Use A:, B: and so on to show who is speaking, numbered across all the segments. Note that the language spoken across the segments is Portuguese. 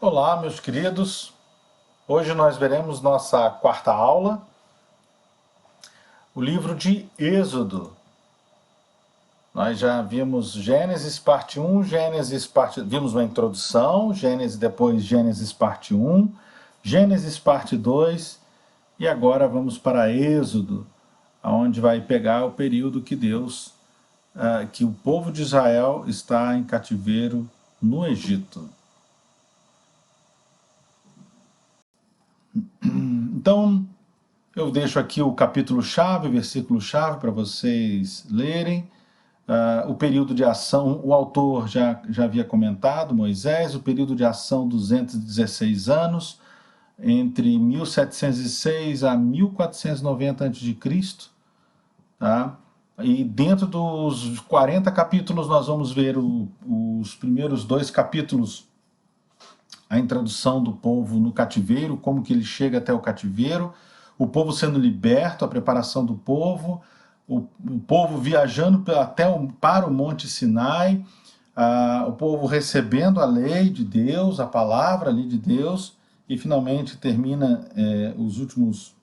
A: Olá, meus queridos. Hoje nós veremos nossa quarta aula, o livro de Êxodo. Nós já vimos Gênesis parte 1, vimos uma introdução, Gênesis depois Gênesis parte 1, Gênesis parte 2 e agora vamos para Êxodo, onde vai pegar o período que que o povo de Israel está em cativeiro no Egito. Então, eu deixo aqui o capítulo-chave, o versículo-chave para vocês lerem. O período de ação, o autor já havia comentado, Moisés, o período de ação 216 anos, entre 1706 a 1490 a.C. Tá? E dentro dos 40 capítulos nós vamos ver os primeiros 2 capítulos, a introdução do povo no cativeiro, como que ele chega até o cativeiro, o povo sendo liberto, a preparação do povo, o povo viajando para o Monte Sinai, o povo recebendo a lei de Deus, a palavra ali de Deus, e finalmente termina os últimos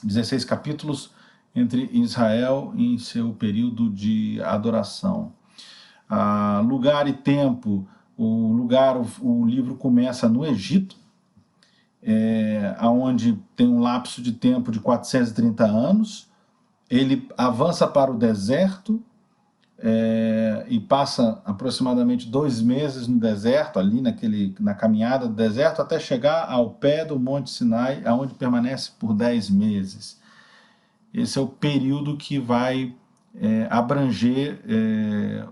A: 16 capítulos entre Israel em seu período de adoração. Lugar e tempo, o livro começa no Egito, onde tem um lapso de tempo de 430 anos, ele avança para o deserto e passa aproximadamente 2 meses no deserto, ali na caminhada do deserto, até chegar ao pé do Monte Sinai, onde permanece por 10 meses. Esse é o período que vai abranger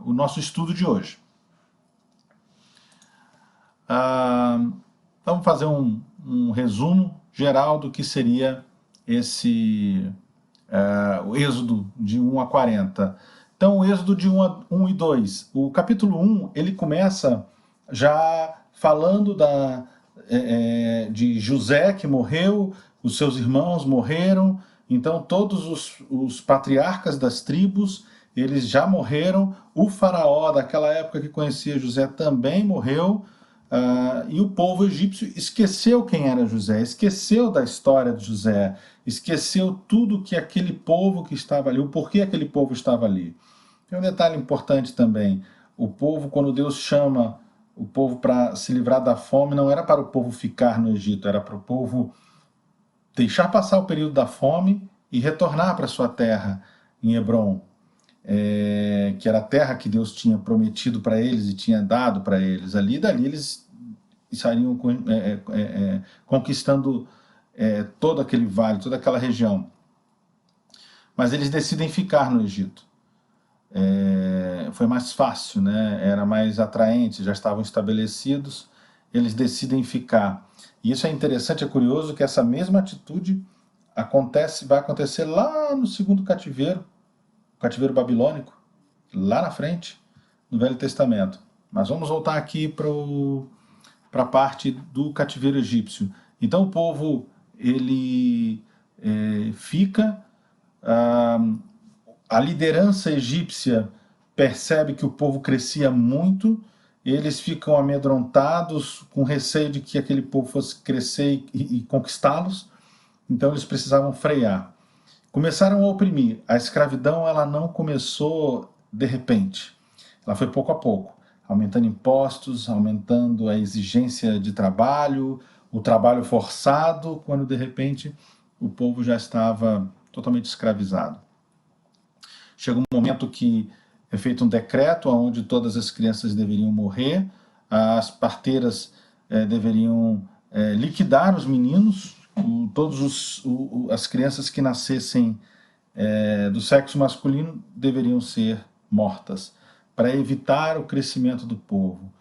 A: o nosso estudo de hoje. Vamos fazer um resumo geral do que seria o Êxodo de 1 a 40. Então, o Êxodo de 1 e 2. O capítulo 1, ele começa já falando de José, que morreu, os seus irmãos morreram, então todos os patriarcas das tribos, eles já morreram, o faraó daquela época que conhecia José também morreu, e o povo egípcio esqueceu quem era José, esqueceu da história de José, esqueceu tudo que aquele povo que estava ali, o porquê aquele povo estava ali. Tem um detalhe importante também, o povo, quando Deus chama o povo para se livrar da fome, não era para o povo ficar no Egito, era para o povo deixar passar o período da fome e retornar para sua terra, em Hebrom, que era a terra que Deus tinha prometido para eles e tinha dado para eles. Dali eles estariam conquistando todo aquele vale, toda aquela região. Mas eles decidem ficar no Egito. Foi mais fácil, né? Era mais atraente, já estavam estabelecidos, eles decidem ficar. E isso é interessante, é curioso que essa mesma atitude vai acontecer lá no segundo cativeiro, o cativeiro babilônico, lá na frente, no Velho Testamento. Mas vamos voltar aqui para a parte do cativeiro egípcio. Então o povo, ele fica, a liderança egípcia percebe que o povo crescia muito, eles ficam amedrontados, com receio de que aquele povo fosse crescer e conquistá-los, então eles precisavam frear. Começaram a oprimir. A escravidão, ela não começou de repente, ela foi pouco a pouco, aumentando impostos, aumentando a exigência de trabalho, o trabalho forçado, quando de repente o povo já estava totalmente escravizado. Chega um momento que é feito um decreto onde todas as crianças deveriam morrer, as parteiras deveriam liquidar os meninos, as crianças que nascessem do sexo masculino deveriam ser mortas, para evitar o crescimento do povo.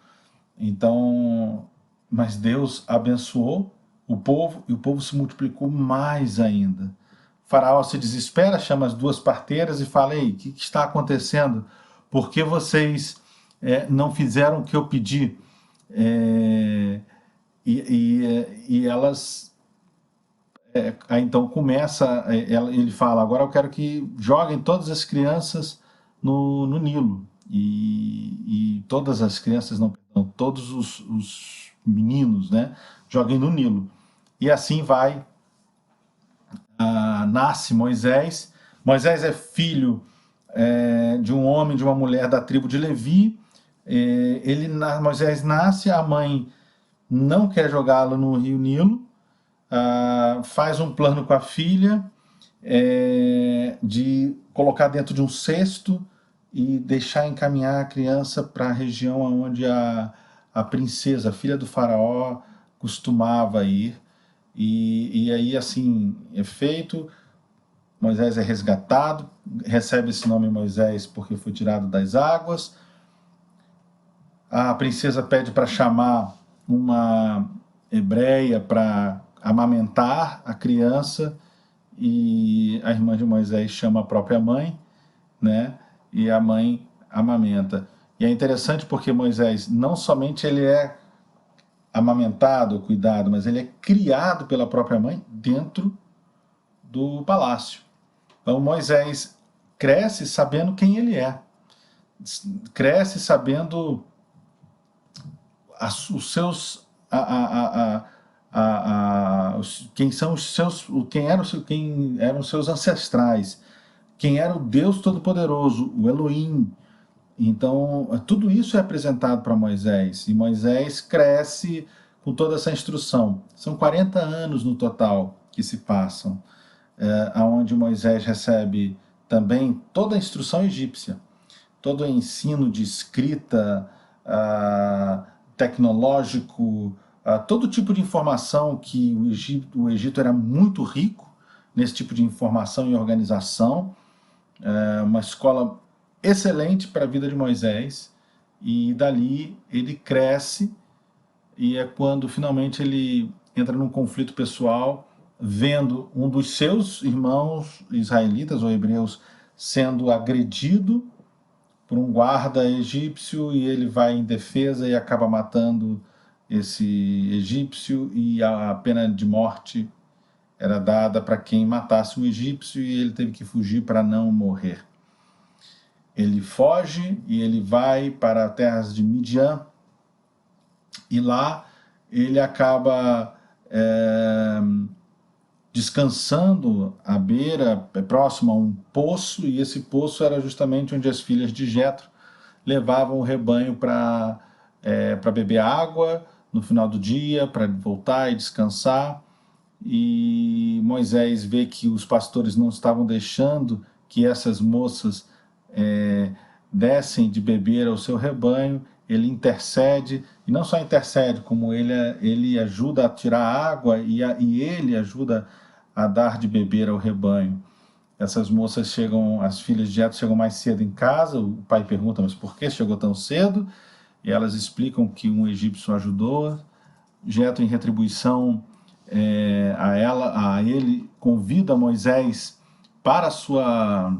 A: Então, mas Deus abençoou o povo e o povo se multiplicou mais ainda. O faraó se desespera, chama as 2 parteiras e fala: ei, o que está acontecendo? Por que vocês não fizeram o que eu pedi? E elas... então começa, ele fala: agora eu quero que joguem todas as crianças no Nilo. E todas as crianças, não, todos os meninos, né? Joguem no Nilo. E assim vai, nasce Moisés. Moisés é filho de um homem, de uma mulher da tribo de Levi. Moisés nasce, a mãe não quer jogá-lo no rio Nilo, faz um plano com a filha de colocar dentro de um cesto e deixar encaminhar a criança para a região onde a princesa, a filha do faraó, costumava ir. E aí, assim, é feito. Moisés é resgatado, recebe esse nome Moisés porque foi tirado das águas. A princesa pede para chamar uma hebreia para amamentar a criança, e a irmã de Moisés chama a própria mãe, né? E a mãe amamenta. E é interessante porque Moisés, não somente ele é amamentado, cuidado, mas ele é criado pela própria mãe dentro do palácio. Então Moisés cresce sabendo quem ele é, cresce sabendo os seus, quem são os seus, quem eram os seus ancestrais, quem era o Deus Todo-Poderoso, o Elohim. Então, tudo isso é apresentado para Moisés, e Moisés cresce com toda essa instrução. São 40 anos no total que se passam, onde Moisés recebe também toda a instrução egípcia, todo o ensino de escrita, tecnológico, todo tipo de informação que o Egito era muito rico nesse tipo de informação e organização. Uma escola excelente para a vida de Moisés, e dali ele cresce, e é quando finalmente ele entra num conflito pessoal, vendo um dos seus irmãos israelitas ou hebreus sendo agredido por um guarda egípcio, e ele vai em defesa e acaba matando esse egípcio, e a pena de morte era dada para quem matasse um egípcio, e ele teve que fugir para não morrer. Ele foge e ele vai para as terras de Midian, e lá ele acaba descansando à beira, próximo a um poço, e esse poço era justamente onde as filhas de Jetro levavam o rebanho para beber água no final do dia, para voltar e descansar. E Moisés vê que os pastores não estavam deixando que essas moças dessem de beber ao seu rebanho. Ele intercede, e não só intercede, como ele ajuda a tirar a água, e ele ajuda a dar de beber ao rebanho. Essas moças chegam, as filhas de Jetro chegam mais cedo em casa. O pai pergunta, mas por que chegou tão cedo? E elas explicam que um egípcio ajudou. Jetro, em retribuição a ele, convida Moisés para a sua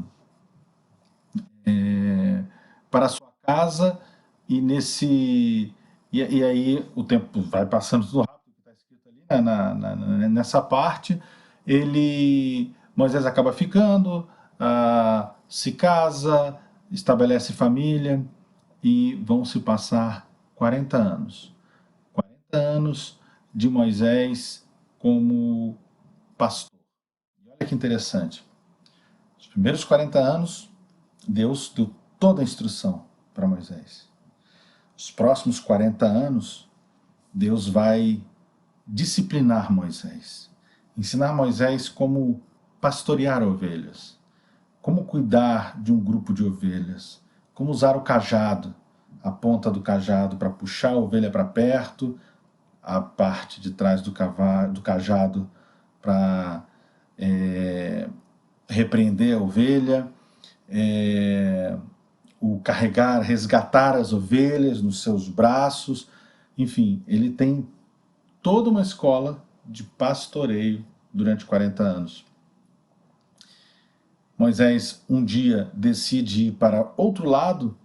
A: casa, e aí o tempo vai passando tudo rápido, que está escrito ali, né, nessa parte. Moisés acaba ficando, se casa, estabelece família, e vão se passar 40 anos. 40 anos de Moisés como pastor. E olha que interessante. Os primeiros 40 anos, Deus deu toda a instrução para Moisés. Os próximos 40 anos, Deus vai disciplinar Moisés, ensinar Moisés como pastorear ovelhas, como cuidar de um grupo de ovelhas, como usar o cajado, a ponta do cajado para puxar a ovelha para perto, a parte de trás do cajado para repreender a ovelha, o carregar, resgatar as ovelhas nos seus braços. Enfim, ele tem toda uma escola de pastoreio durante 40 anos. Moisés um dia decide ir para outro lado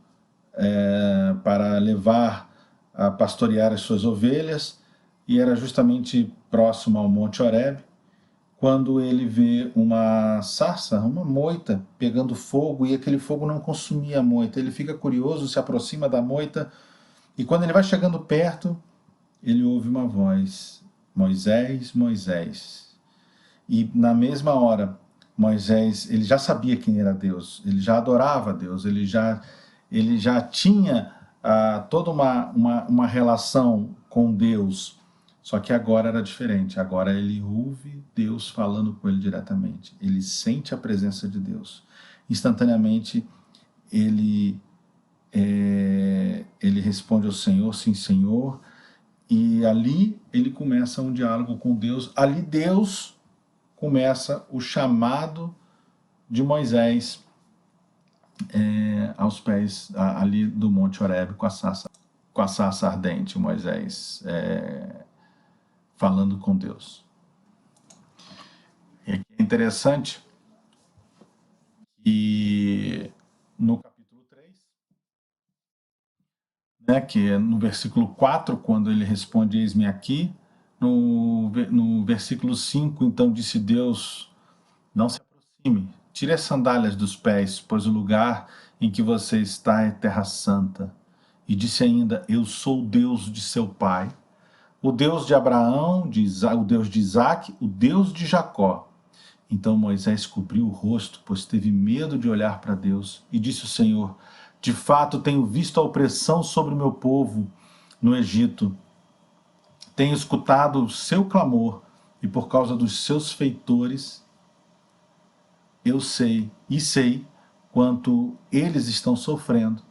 A: para levar a pastorear as suas ovelhas, e era justamente próximo ao Monte Horebe, quando ele vê uma sarça, uma moita, pegando fogo, e aquele fogo não consumia a moita. Ele fica curioso, se aproxima da moita, e quando ele vai chegando perto, ele ouve uma voz: Moisés, Moisés. E na mesma hora, Moisés, ele já sabia quem era Deus, ele já adorava Deus, ele já tinha toda uma relação com Deus, só que agora era diferente, agora ele ouve Deus falando com ele diretamente, ele sente a presença de Deus. Instantaneamente, ele, ele responde ao Senhor: sim, Senhor, e ali ele começa um diálogo com Deus, ali Deus começa o chamado de Moisés aos pés ali do Monte Horebe com a sarça ardente, Moisés falando com Deus. E aqui é interessante que no capítulo 3, né, que é no versículo 4, quando ele responde: eis-me aqui, no versículo 5, então disse Deus: não se aproxime, tire as sandálias dos pés, pois o lugar em que você está é terra santa. E disse ainda: eu sou o Deus de seu pai, o Deus de Abraão, o Deus de Isaque, o Deus de Jacó. Então Moisés cobriu o rosto, pois teve medo de olhar para Deus. E disse o Senhor: de fato tenho visto a opressão sobre o meu povo no Egito. Tenho escutado o seu clamor, e por causa dos seus feitores eu sei quanto eles estão sofrendo.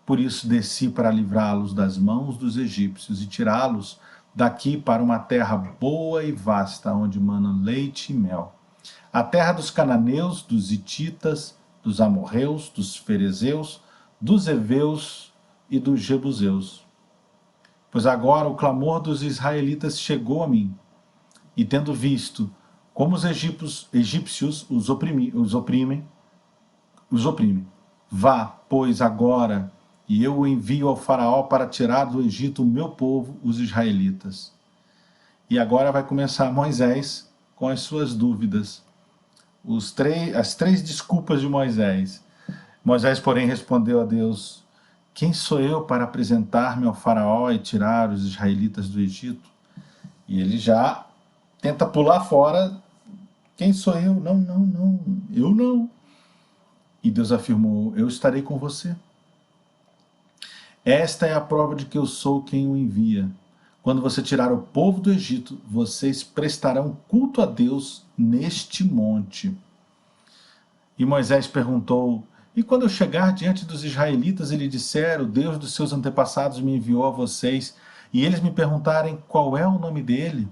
A: Por isso desci para livrá-los das mãos dos egípcios e tirá-los daqui para uma terra boa e vasta, onde manam leite e mel. A terra dos cananeus, dos hititas, dos amorreus, dos ferezeus, dos heveus e dos jebuseus. Pois agora o clamor dos israelitas chegou a mim, e tendo visto como os egípcios os oprimem, vá, pois, agora, e eu o envio ao faraó para tirar do Egito o meu povo, os israelitas. E agora vai começar Moisés com as suas dúvidas, as três desculpas de Moisés. Moisés, porém, respondeu a Deus: quem sou eu para apresentar-me ao faraó e tirar os israelitas do Egito? E ele já tenta pular fora. Quem sou eu? Não, eu não. E Deus afirmou: eu estarei com você. Esta é a prova de que eu sou quem o envia. Quando você tirar o povo do Egito, vocês prestarão culto a Deus neste monte. E Moisés perguntou: e quando eu chegar diante dos israelitas e lhe disser: o Deus dos seus antepassados me enviou a vocês, e eles me perguntarem qual é o nome dele,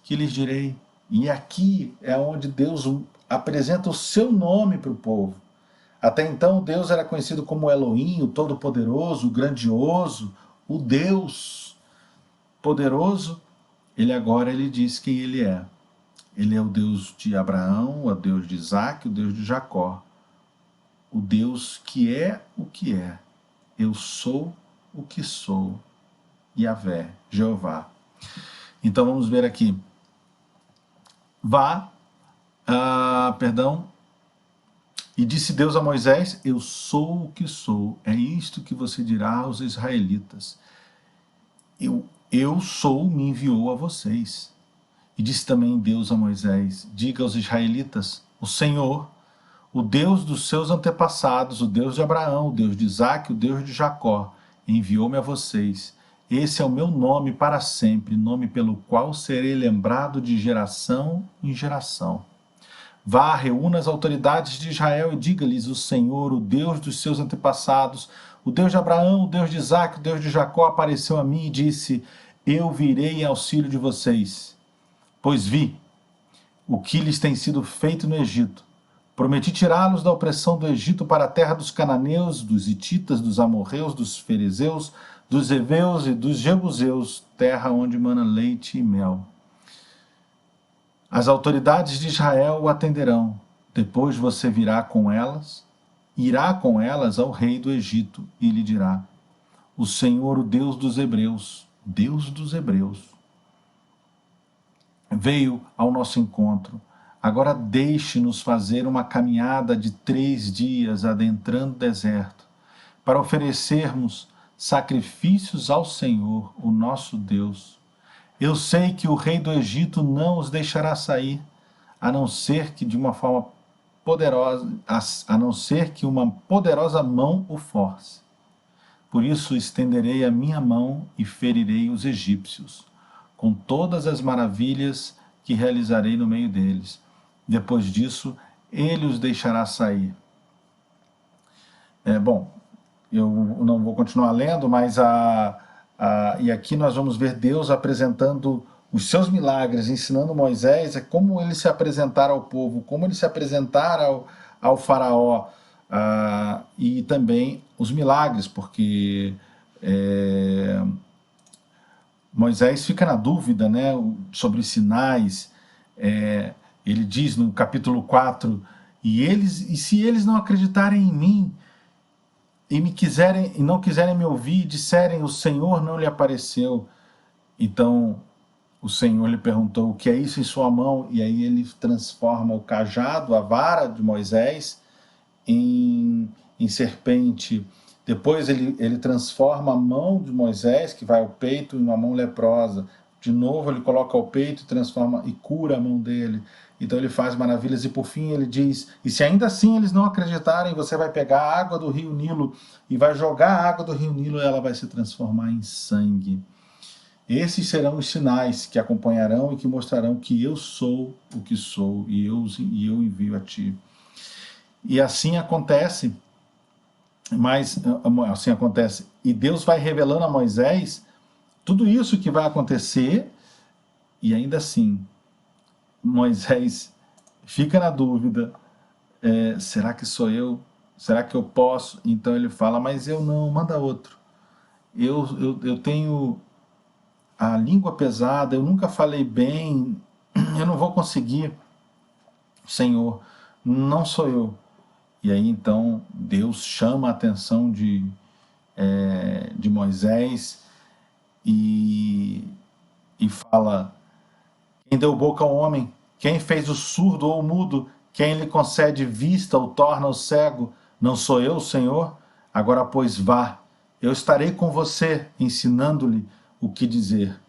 A: que lhes direi? E aqui é onde Deus apresenta o seu nome para o povo. Até então, Deus era conhecido como Elohim, o Todo-Poderoso, o Grandioso, o Deus Poderoso. Ele diz quem ele é. Ele é o Deus de Abraão, o Deus de Isaque, o Deus de Jacó. O Deus que é o que é. Eu sou o que sou. Yahvé, Jeová. Então vamos ver aqui. E disse Deus a Moisés: eu sou o que sou. É isto que você dirá aos israelitas. Eu sou, me enviou a vocês. E disse também Deus a Moisés: diga aos israelitas: o Senhor, o Deus dos seus antepassados, o Deus de Abraão, o Deus de Isaque, o Deus de Jacó, enviou-me a vocês. Esse é o meu nome para sempre, nome pelo qual serei lembrado de geração em geração. Vá, reúna as autoridades de Israel e diga-lhes: o Senhor, o Deus dos seus antepassados, o Deus de Abraão, o Deus de Isaque, o Deus de Jacó, apareceu a mim e disse: eu virei em auxílio de vocês, pois vi o que lhes tem sido feito no Egito. Prometi tirá-los da opressão do Egito para a terra dos cananeus, dos hititas, dos amorreus, dos ferezeus, dos heveus e dos jebuseus, terra onde mana leite e mel. As autoridades de Israel o atenderão. Depois você irá com elas ao rei do Egito e lhe dirá: o Senhor, o Deus dos Hebreus, veio ao nosso encontro. Agora deixe-nos fazer uma caminhada de 3 dias adentrando o deserto, para oferecermos sacrifícios ao Senhor, o nosso Deus. Eu sei que o rei do Egito não os deixará sair, a não ser que de uma forma poderosa, a não ser que uma poderosa mão o force. Por isso estenderei a minha mão e ferirei os egípcios, com todas as maravilhas que realizarei no meio deles. Depois disso, ele os deixará sair. Bom, eu não vou continuar lendo, mas e aqui nós vamos ver Deus apresentando os seus milagres, ensinando Moisés como ele se apresentar ao povo, como ele se apresentar ao faraó, e também os milagres, porque Moisés fica na dúvida, né, sobre os sinais. Ele diz no capítulo 4, e se eles não acreditarem em mim, e não quiserem me ouvir, disserem, o Senhor não lhe apareceu. Então o Senhor lhe perguntou, o que é isso em sua mão? E aí ele transforma o cajado, a vara de Moisés, em serpente. Depois ele transforma a mão de Moisés, que vai ao peito, em uma mão leprosa. De novo ele coloca ao peito e transforma e cura a mão dele. Então ele faz maravilhas e por fim ele diz, e se ainda assim eles não acreditarem, você vai pegar a água do rio Nilo e vai jogar a água do rio Nilo e ela vai se transformar em sangue. Esses serão os sinais que acompanharão e que mostrarão que eu sou o que sou e eu envio a ti. E assim acontece, e Deus vai revelando a Moisés tudo isso que vai acontecer, e ainda assim, Moisés fica na dúvida, será que sou eu? Será que eu posso? Então ele fala, mas eu não, manda outro. Eu tenho a língua pesada, eu nunca falei bem, eu não vou conseguir, Senhor, não sou eu. E aí então Deus chama a atenção de Moisés e fala, quem deu boca ao homem, quem fez o surdo ou o mudo, quem lhe concede vista ou torna o cego, não sou eu, Senhor? Agora pois vá, eu estarei com você, ensinando-lhe o que dizer.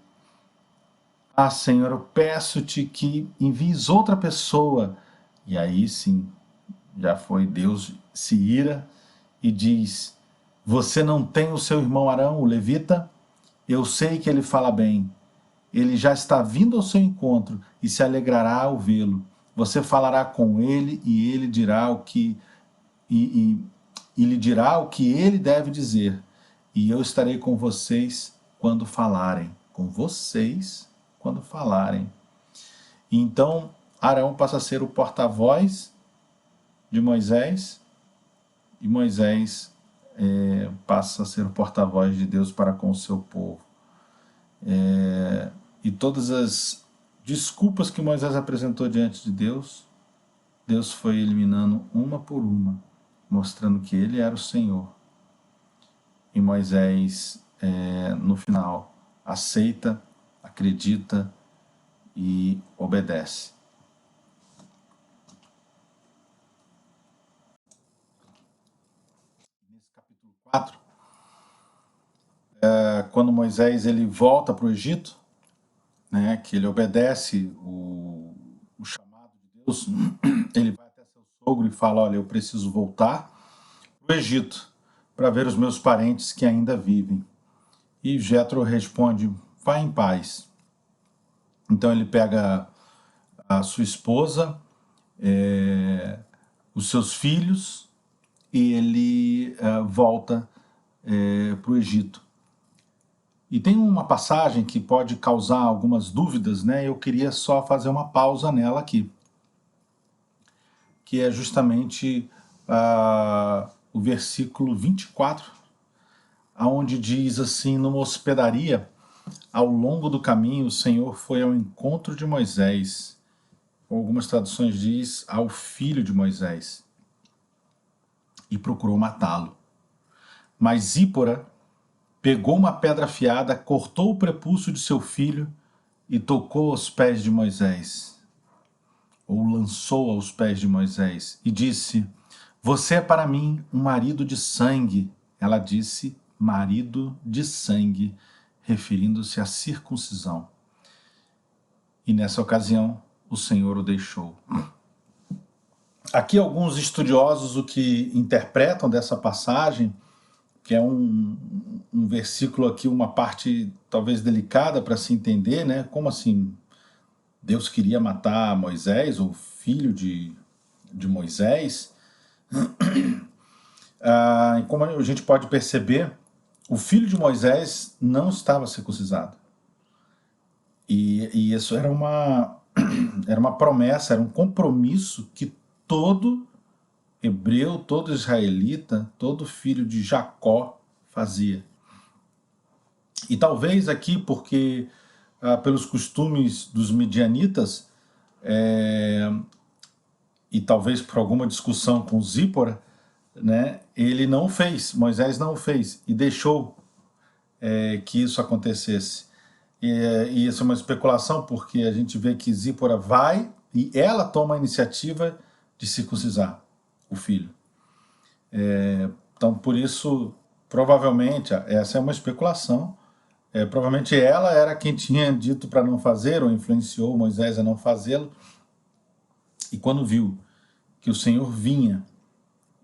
A: Ah, Senhor, eu peço-te que envies outra pessoa. E aí sim, já foi, Deus se ira e diz, você não tem o seu irmão Arão, o levita? Eu sei que ele fala bem. Ele já está vindo ao seu encontro e se alegrará ao vê-lo. Você falará com ele e ele dirá o que e lhe dirá o que ele deve dizer. E eu estarei com vocês quando falarem. Com vocês quando falarem. E então Arão passa a ser o porta-voz de Moisés e Moisés passa a ser o porta-voz de Deus para com o seu povo. E todas as desculpas que Moisés apresentou diante de Deus, Deus foi eliminando uma por uma, mostrando que ele era o Senhor. E Moisés, no final, aceita, acredita e obedece. Nesse capítulo 4, quando Moisés ele volta para o Egito, né, que ele obedece o chamado de Deus, ele vai até seu sogro e fala, olha, eu preciso voltar para o Egito para ver os meus parentes que ainda vivem. E Jetro responde, vá em paz. Então ele pega a sua esposa, os seus filhos, e ele volta para o Egito. E tem uma passagem que pode causar algumas dúvidas, né? Eu queria só fazer uma pausa nela aqui, que é justamente o versículo 24, onde diz assim, numa hospedaria, ao longo do caminho o Senhor foi ao encontro de Moisés, algumas traduções diz ao filho de Moisés, e procurou matá-lo. Mas Zípora pegou uma pedra afiada, cortou o prepúcio de seu filho e tocou aos pés de Moisés, ou lançou aos pés de Moisés, e disse, você é para mim um marido de sangue. Ela disse, marido de sangue, referindo-se à circuncisão. E nessa ocasião, o Senhor o deixou. Aqui alguns estudiosos o que interpretam dessa passagem, que é um versículo aqui, uma parte talvez delicada para se entender, né? Como assim Deus queria matar Moisés, o filho de Moisés? E como a gente pode perceber, o filho de Moisés não estava circuncisado. E isso era uma promessa, era um compromisso que todo hebreu, todo israelita, todo filho de Jacó fazia. E talvez aqui, porque pelos costumes dos midianitas, e talvez por alguma discussão com Zípora, né, ele não fez, Moisés não fez, e deixou que isso acontecesse. E isso é uma especulação, porque a gente vê que Zípora vai e ela toma a iniciativa de circuncisar o filho. Então, por isso, provavelmente, essa é uma especulação, provavelmente ela era quem tinha dito para não fazer, ou influenciou Moisés a não fazê-lo, e quando viu que o Senhor vinha,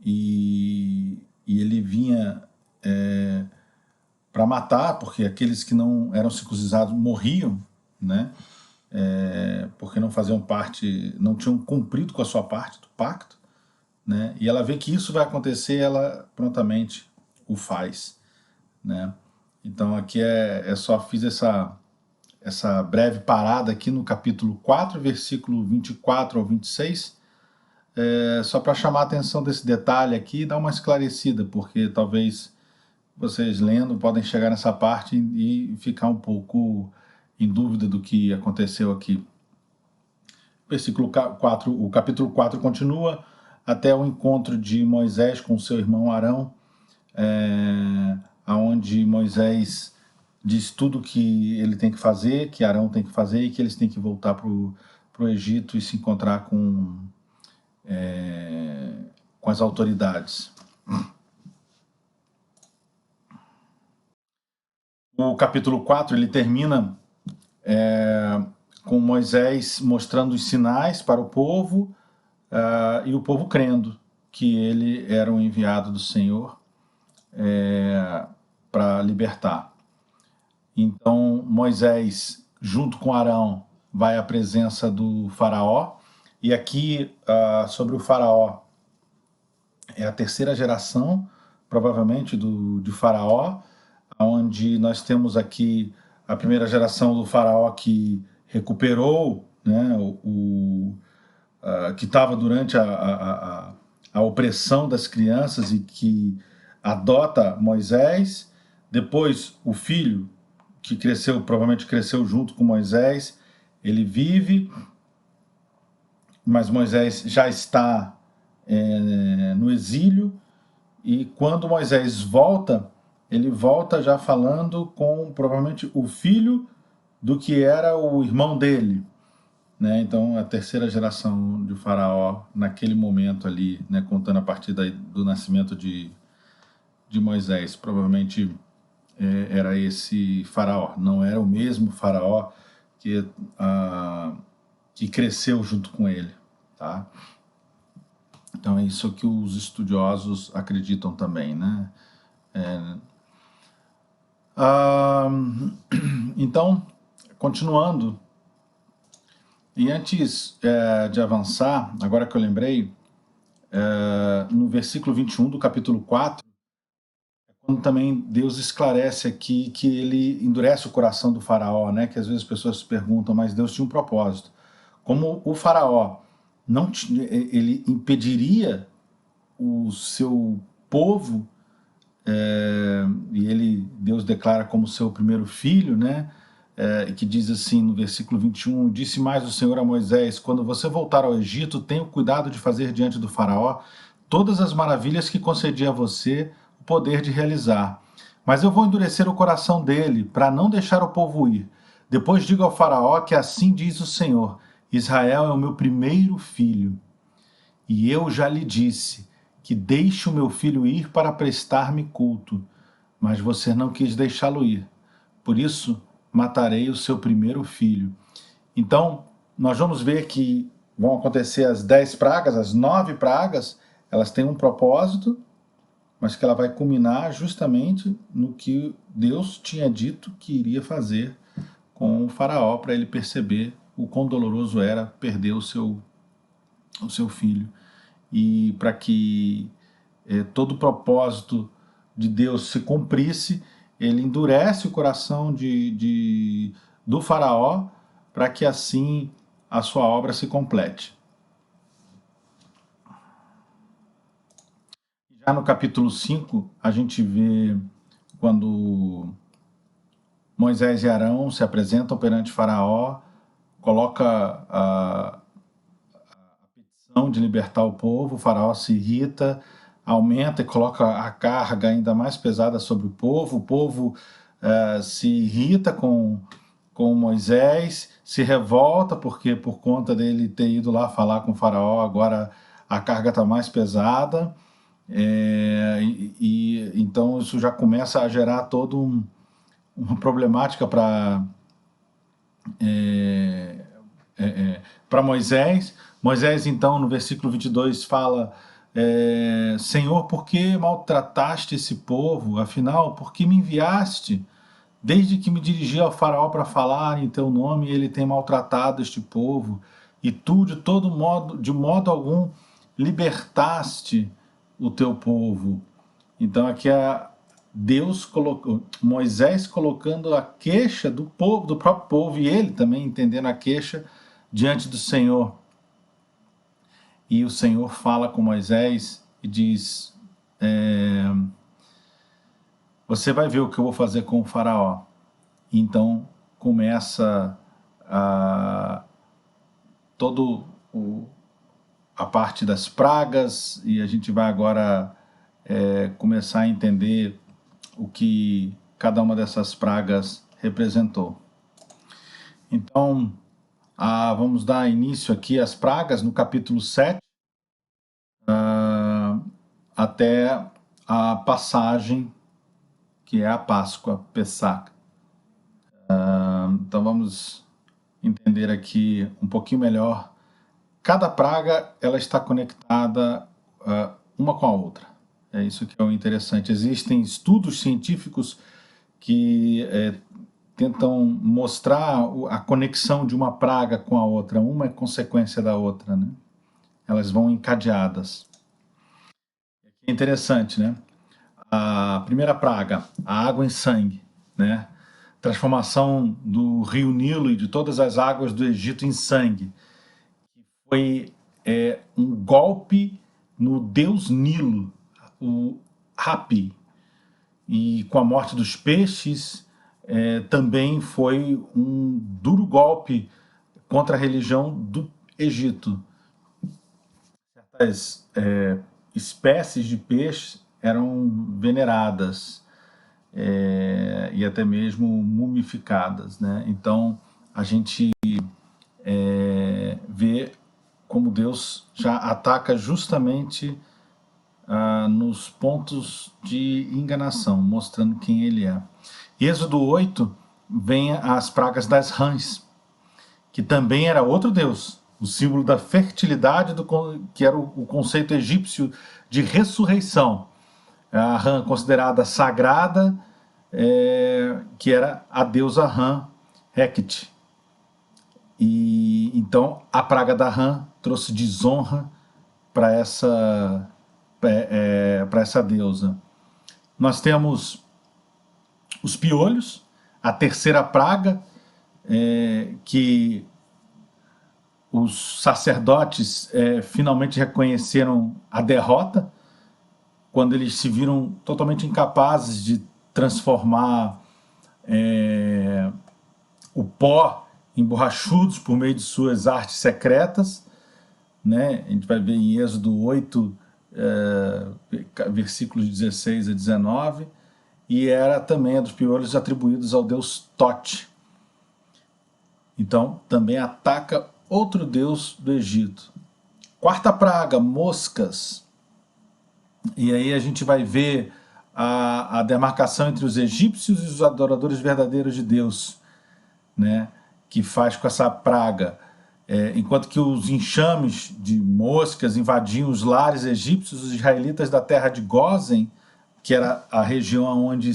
A: e ele vinha para matar, porque aqueles que não eram circuncisados morriam, né? Porque não faziam parte, não tinham cumprido com a sua parte do pacto, né? E ela vê que isso vai acontecer, ela prontamente o faz, né? Então aqui só fiz essa breve parada aqui no capítulo 4, versículo 24 ao 26, só para chamar a atenção desse detalhe aqui e dar uma esclarecida, porque talvez vocês lendo podem chegar nessa parte e ficar um pouco em dúvida do que aconteceu aqui. Versículo 4, o capítulo 4 continua até o encontro de Moisés com seu irmão Arão, onde Moisés diz tudo o que ele tem que fazer, que Arão tem que fazer, e que eles têm que voltar para o Egito e se encontrar com as autoridades. O capítulo 4 ele termina com Moisés mostrando os sinais para o povo, e o povo crendo que ele era um enviado do Senhor para libertar. Então Moisés, junto com Arão, vai à presença do faraó, e aqui sobre o faraó, é a terceira geração, provavelmente, de faraó, onde nós temos aqui a primeira geração do faraó que recuperou, né, que estava durante a opressão das crianças e que adota Moisés. Depois o filho, que provavelmente cresceu junto com Moisés, ele vive, mas Moisés já está no exílio, e quando Moisés volta, ele volta já falando com provavelmente o filho do que era o irmão dele, né? Então a terceira geração de Faraó naquele momento ali, né, contando a partir do nascimento de Moisés, provavelmente era esse Faraó, não era o mesmo Faraó que cresceu junto com ele, tá? Então é isso que os estudiosos acreditam também, né? Então, continuando, e antes de avançar, agora que eu lembrei, no versículo 21 do capítulo 4, quando também Deus esclarece aqui que ele endurece o coração do faraó, né? Que às vezes as pessoas se perguntam, mas Deus tinha um propósito. Como o faraó ele impediria o seu povo, e Deus declara como seu primeiro filho, né? Que diz assim no versículo 21, disse mais o Senhor a Moisés, quando você voltar ao Egito, tenha o cuidado de fazer diante do faraó todas as maravilhas que concedi a você o poder de realizar. Mas eu vou endurecer o coração dele, para não deixar o povo ir. Depois diga ao faraó que assim diz o Senhor, Israel é o meu primeiro filho. E eu já lhe disse que deixe o meu filho ir para prestar-me culto. mas você não quis deixá-lo ir. Por isso, matarei o seu primeiro filho. Então, nós vamos ver que vão acontecer as 10 pragas, as 9 pragas, elas têm um propósito, mas que ela vai culminar justamente no que Deus tinha dito que iria fazer com o faraó, para ele perceber o quão doloroso era perder o seu filho. E para que todo o propósito de Deus se cumprisse, ele endurece o coração do faraó, para que assim a sua obra se complete. Já no capítulo 5, a gente vê quando Moisés e Arão se apresentam perante Faraó, coloca a petição de libertar o povo, o Faraó se irrita, aumenta e coloca a carga ainda mais pesada sobre o povo se irrita com Moisés, se revolta porque por conta dele ter ido lá falar com o Faraó, agora a carga está mais pesada, então isso já começa a gerar toda uma problemática para Moisés. Moisés, então, no versículo 22, fala: Senhor, por que maltrataste esse povo? Afinal, por que me enviaste? Desde que me dirigi ao faraó para falar em teu nome, ele tem maltratado este povo, e tu, de modo algum, libertaste o teu povo. Então aqui é Deus colocou, Moisés colocando a queixa do povo, do próprio povo, e ele também entendendo a queixa diante do Senhor. E o Senhor fala com Moisés e diz: você vai ver o que eu vou fazer com o faraó. Então começa todo a parte das pragas, e a gente vai agora começar a entender o que cada uma dessas pragas representou. Então, vamos dar início aqui às pragas no capítulo 7, até a passagem que é a Páscoa, Pessach. Então vamos entender aqui um pouquinho melhor. Cada praga ela está conectada uma com a outra. É isso que é o interessante. Existem estudos científicos que tentam mostrar a conexão de uma praga com a outra. Uma é consequência da outra, né? Elas vão encadeadas. É interessante, né? A primeira praga, a água em sangue, né? Transformação do rio Nilo e de todas as águas do Egito em sangue. Foi um golpe no deus Nilo, o Hapi. E com a morte dos peixes, também foi um duro golpe contra a religião do Egito. Certas espécies de peixes eram veneradas e até mesmo mumificadas, né? Então a gente vê como Deus já ataca justamente nos pontos de enganação, mostrando quem ele é. Êxodo 8 vem as pragas das rãs, que também era outro deus, o símbolo da fertilidade, que era o conceito egípcio de ressurreição. A rã considerada sagrada, que era a deusa rã, Hecate. E então a praga da rã trouxe desonra para essa deusa. Nós temos os piolhos, a terceira praga, que os sacerdotes finalmente reconheceram a derrota, quando eles se viram totalmente incapazes de transformar o pó em borrachudos por meio de suas artes secretas, né? A gente vai ver em Êxodo 8, versículos 16 a 19, e era também a dos piolhos atribuídos ao deus Tote. Então também ataca outro deus do Egito. Quarta praga, moscas. E aí a gente vai ver a demarcação entre os egípcios e os adoradores verdadeiros de Deus, né, que faz com essa praga. Enquanto que os enxames de moscas invadiam os lares egípcios, os israelitas da terra de Gósen, que era a região onde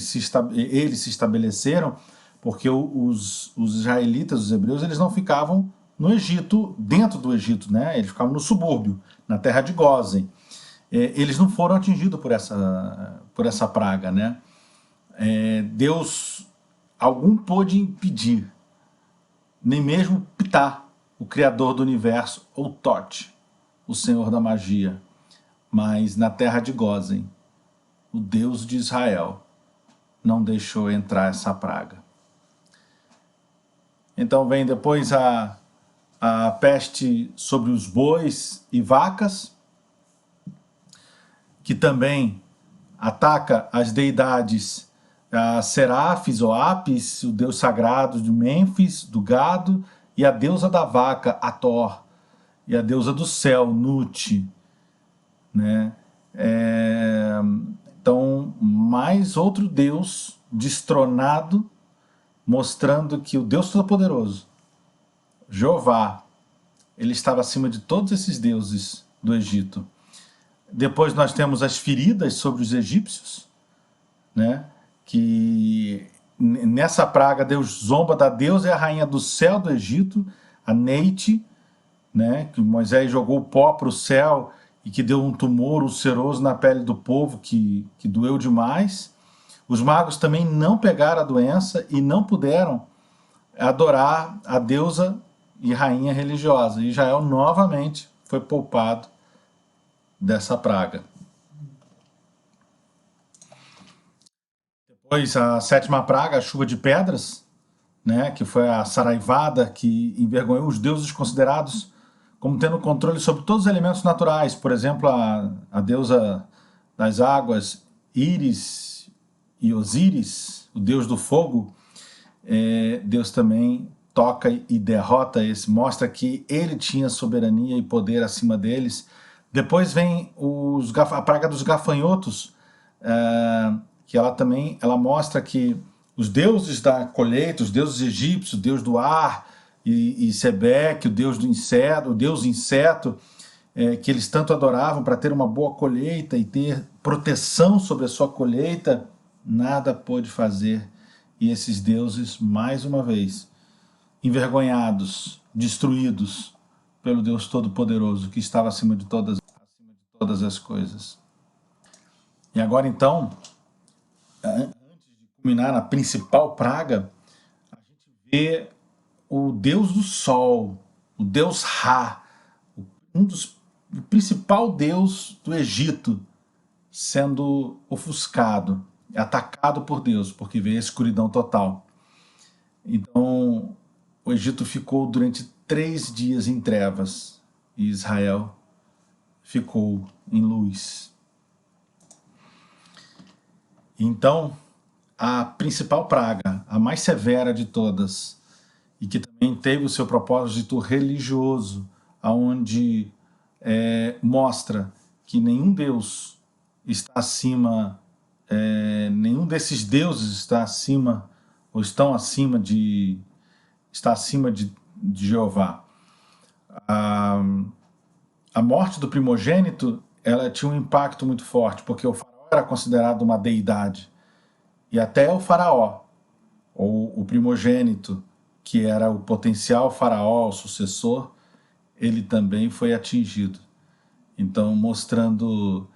A: eles se estabeleceram, porque os israelitas, os hebreus, eles não ficavam no Egito, dentro do Egito, né? Eles ficavam no subúrbio, na terra de Gósen. Eles não foram atingidos por essa praga, né? Deus algum pôde impedir, nem mesmo Ptah, o criador do universo, ou Thoth, o senhor da magia, mas na terra de Gósen, o Deus de Israel não deixou entrar essa praga. Então vem depois a peste sobre os bois e vacas, que também ataca as deidades Serafes ou Apis, o deus sagrado de Mênfis, do gado, e a deusa da vaca, Ator, e a deusa do céu, Nut, né? Então, mais outro deus destronado, mostrando que o Deus Todo-Poderoso, Jeová, ele estava acima de todos esses deuses do Egito. Depois nós temos as feridas sobre os egípcios, né? Que nessa praga Deus zomba da deusa e a rainha do céu do Egito, a Neite, né? Que Moisés jogou o pó para o céu e que deu um tumor ulceroso na pele do povo que doeu demais. Os magos também não pegaram a doença e não puderam adorar a deusa e rainha religiosa. E Israel novamente foi poupado dessa praga. Depois a sétima praga, a chuva de pedras, né, que foi a saraivada que envergonhou os deuses considerados como tendo controle sobre todos os elementos naturais. Por exemplo, a deusa das águas, Íris e Osíris, o deus do fogo, Deus também toca e derrota esse, mostra que ele tinha soberania e poder acima deles. Depois vem a praga dos gafanhotos, que ela mostra que os deuses da colheita, os deuses egípcios, o deus do ar, e Sebeque, o deus do inseto, o deus inseto, que eles tanto adoravam para ter uma boa colheita e ter proteção sobre a sua colheita, nada pôde fazer. E esses deuses, mais uma vez, envergonhados, destruídos pelo Deus Todo-Poderoso, que estava acima de todas as coisas. E agora então, antes de culminar na principal praga, a gente vê o Deus do Sol, o Deus Ra, o principal Deus do Egito, sendo ofuscado, atacado por Deus, porque veio a escuridão total. Então, o Egito ficou durante 3 dias em trevas e Israel ficou em luz. Então, a principal praga, a mais severa de todas, e que também teve o seu propósito religioso, onde mostra que nenhum Deus está acima, nenhum desses deuses está acima, ou está acima de Jeová. A morte do primogênito, ela tinha um impacto muito forte, porque o faraó era considerado uma deidade. E até o faraó, ou o primogênito, que era o potencial faraó, o sucessor, ele também foi atingido. Então, mostrando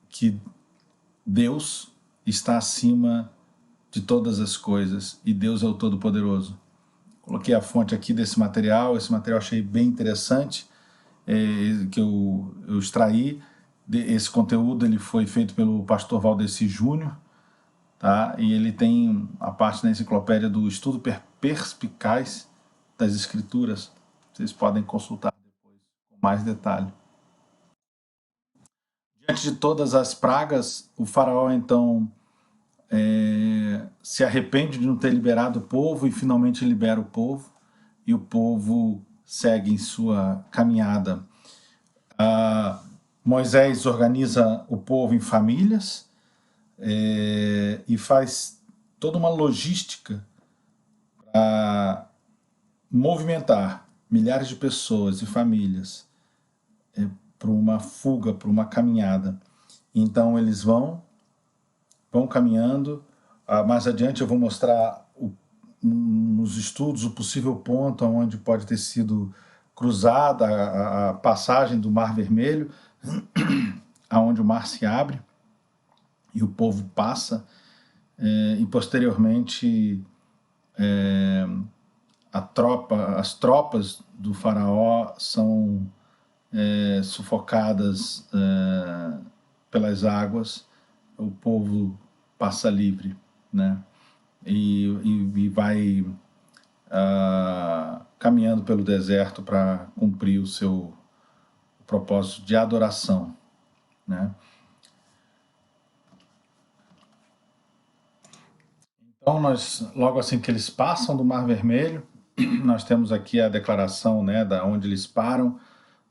A: que Deus está acima de todas as coisas e Deus é o Todo-Poderoso. Coloquei a fonte aqui desse material, esse material achei bem interessante, que eu extraí. Esse conteúdo ele foi feito pelo pastor Valdeci Júnior, tá? E ele tem a parte da enciclopédia do estudo perspicaz das escrituras. Vocês podem consultar depois com mais detalhe. Diante de todas as pragas, o faraó então se arrepende de não ter liberado o povo e finalmente libera o povo, e o povo segue em sua caminhada. Moisés organiza o povo em famílias e faz toda uma logística para movimentar milhares de pessoas e famílias para uma fuga, para uma caminhada. Então eles vão caminhando. Mais adiante eu vou mostrar nos estudos o possível ponto onde pode ter sido cruzada a passagem do Mar Vermelho, aonde o mar se abre e o povo passa, e posteriormente as tropas do faraó são sufocadas pelas águas, o povo passa livre, né? E vai caminhando pelo deserto para cumprir o seu propósito de adoração, né? Então, logo assim que eles passam do Mar Vermelho, nós temos aqui a declaração, né, da onde eles param,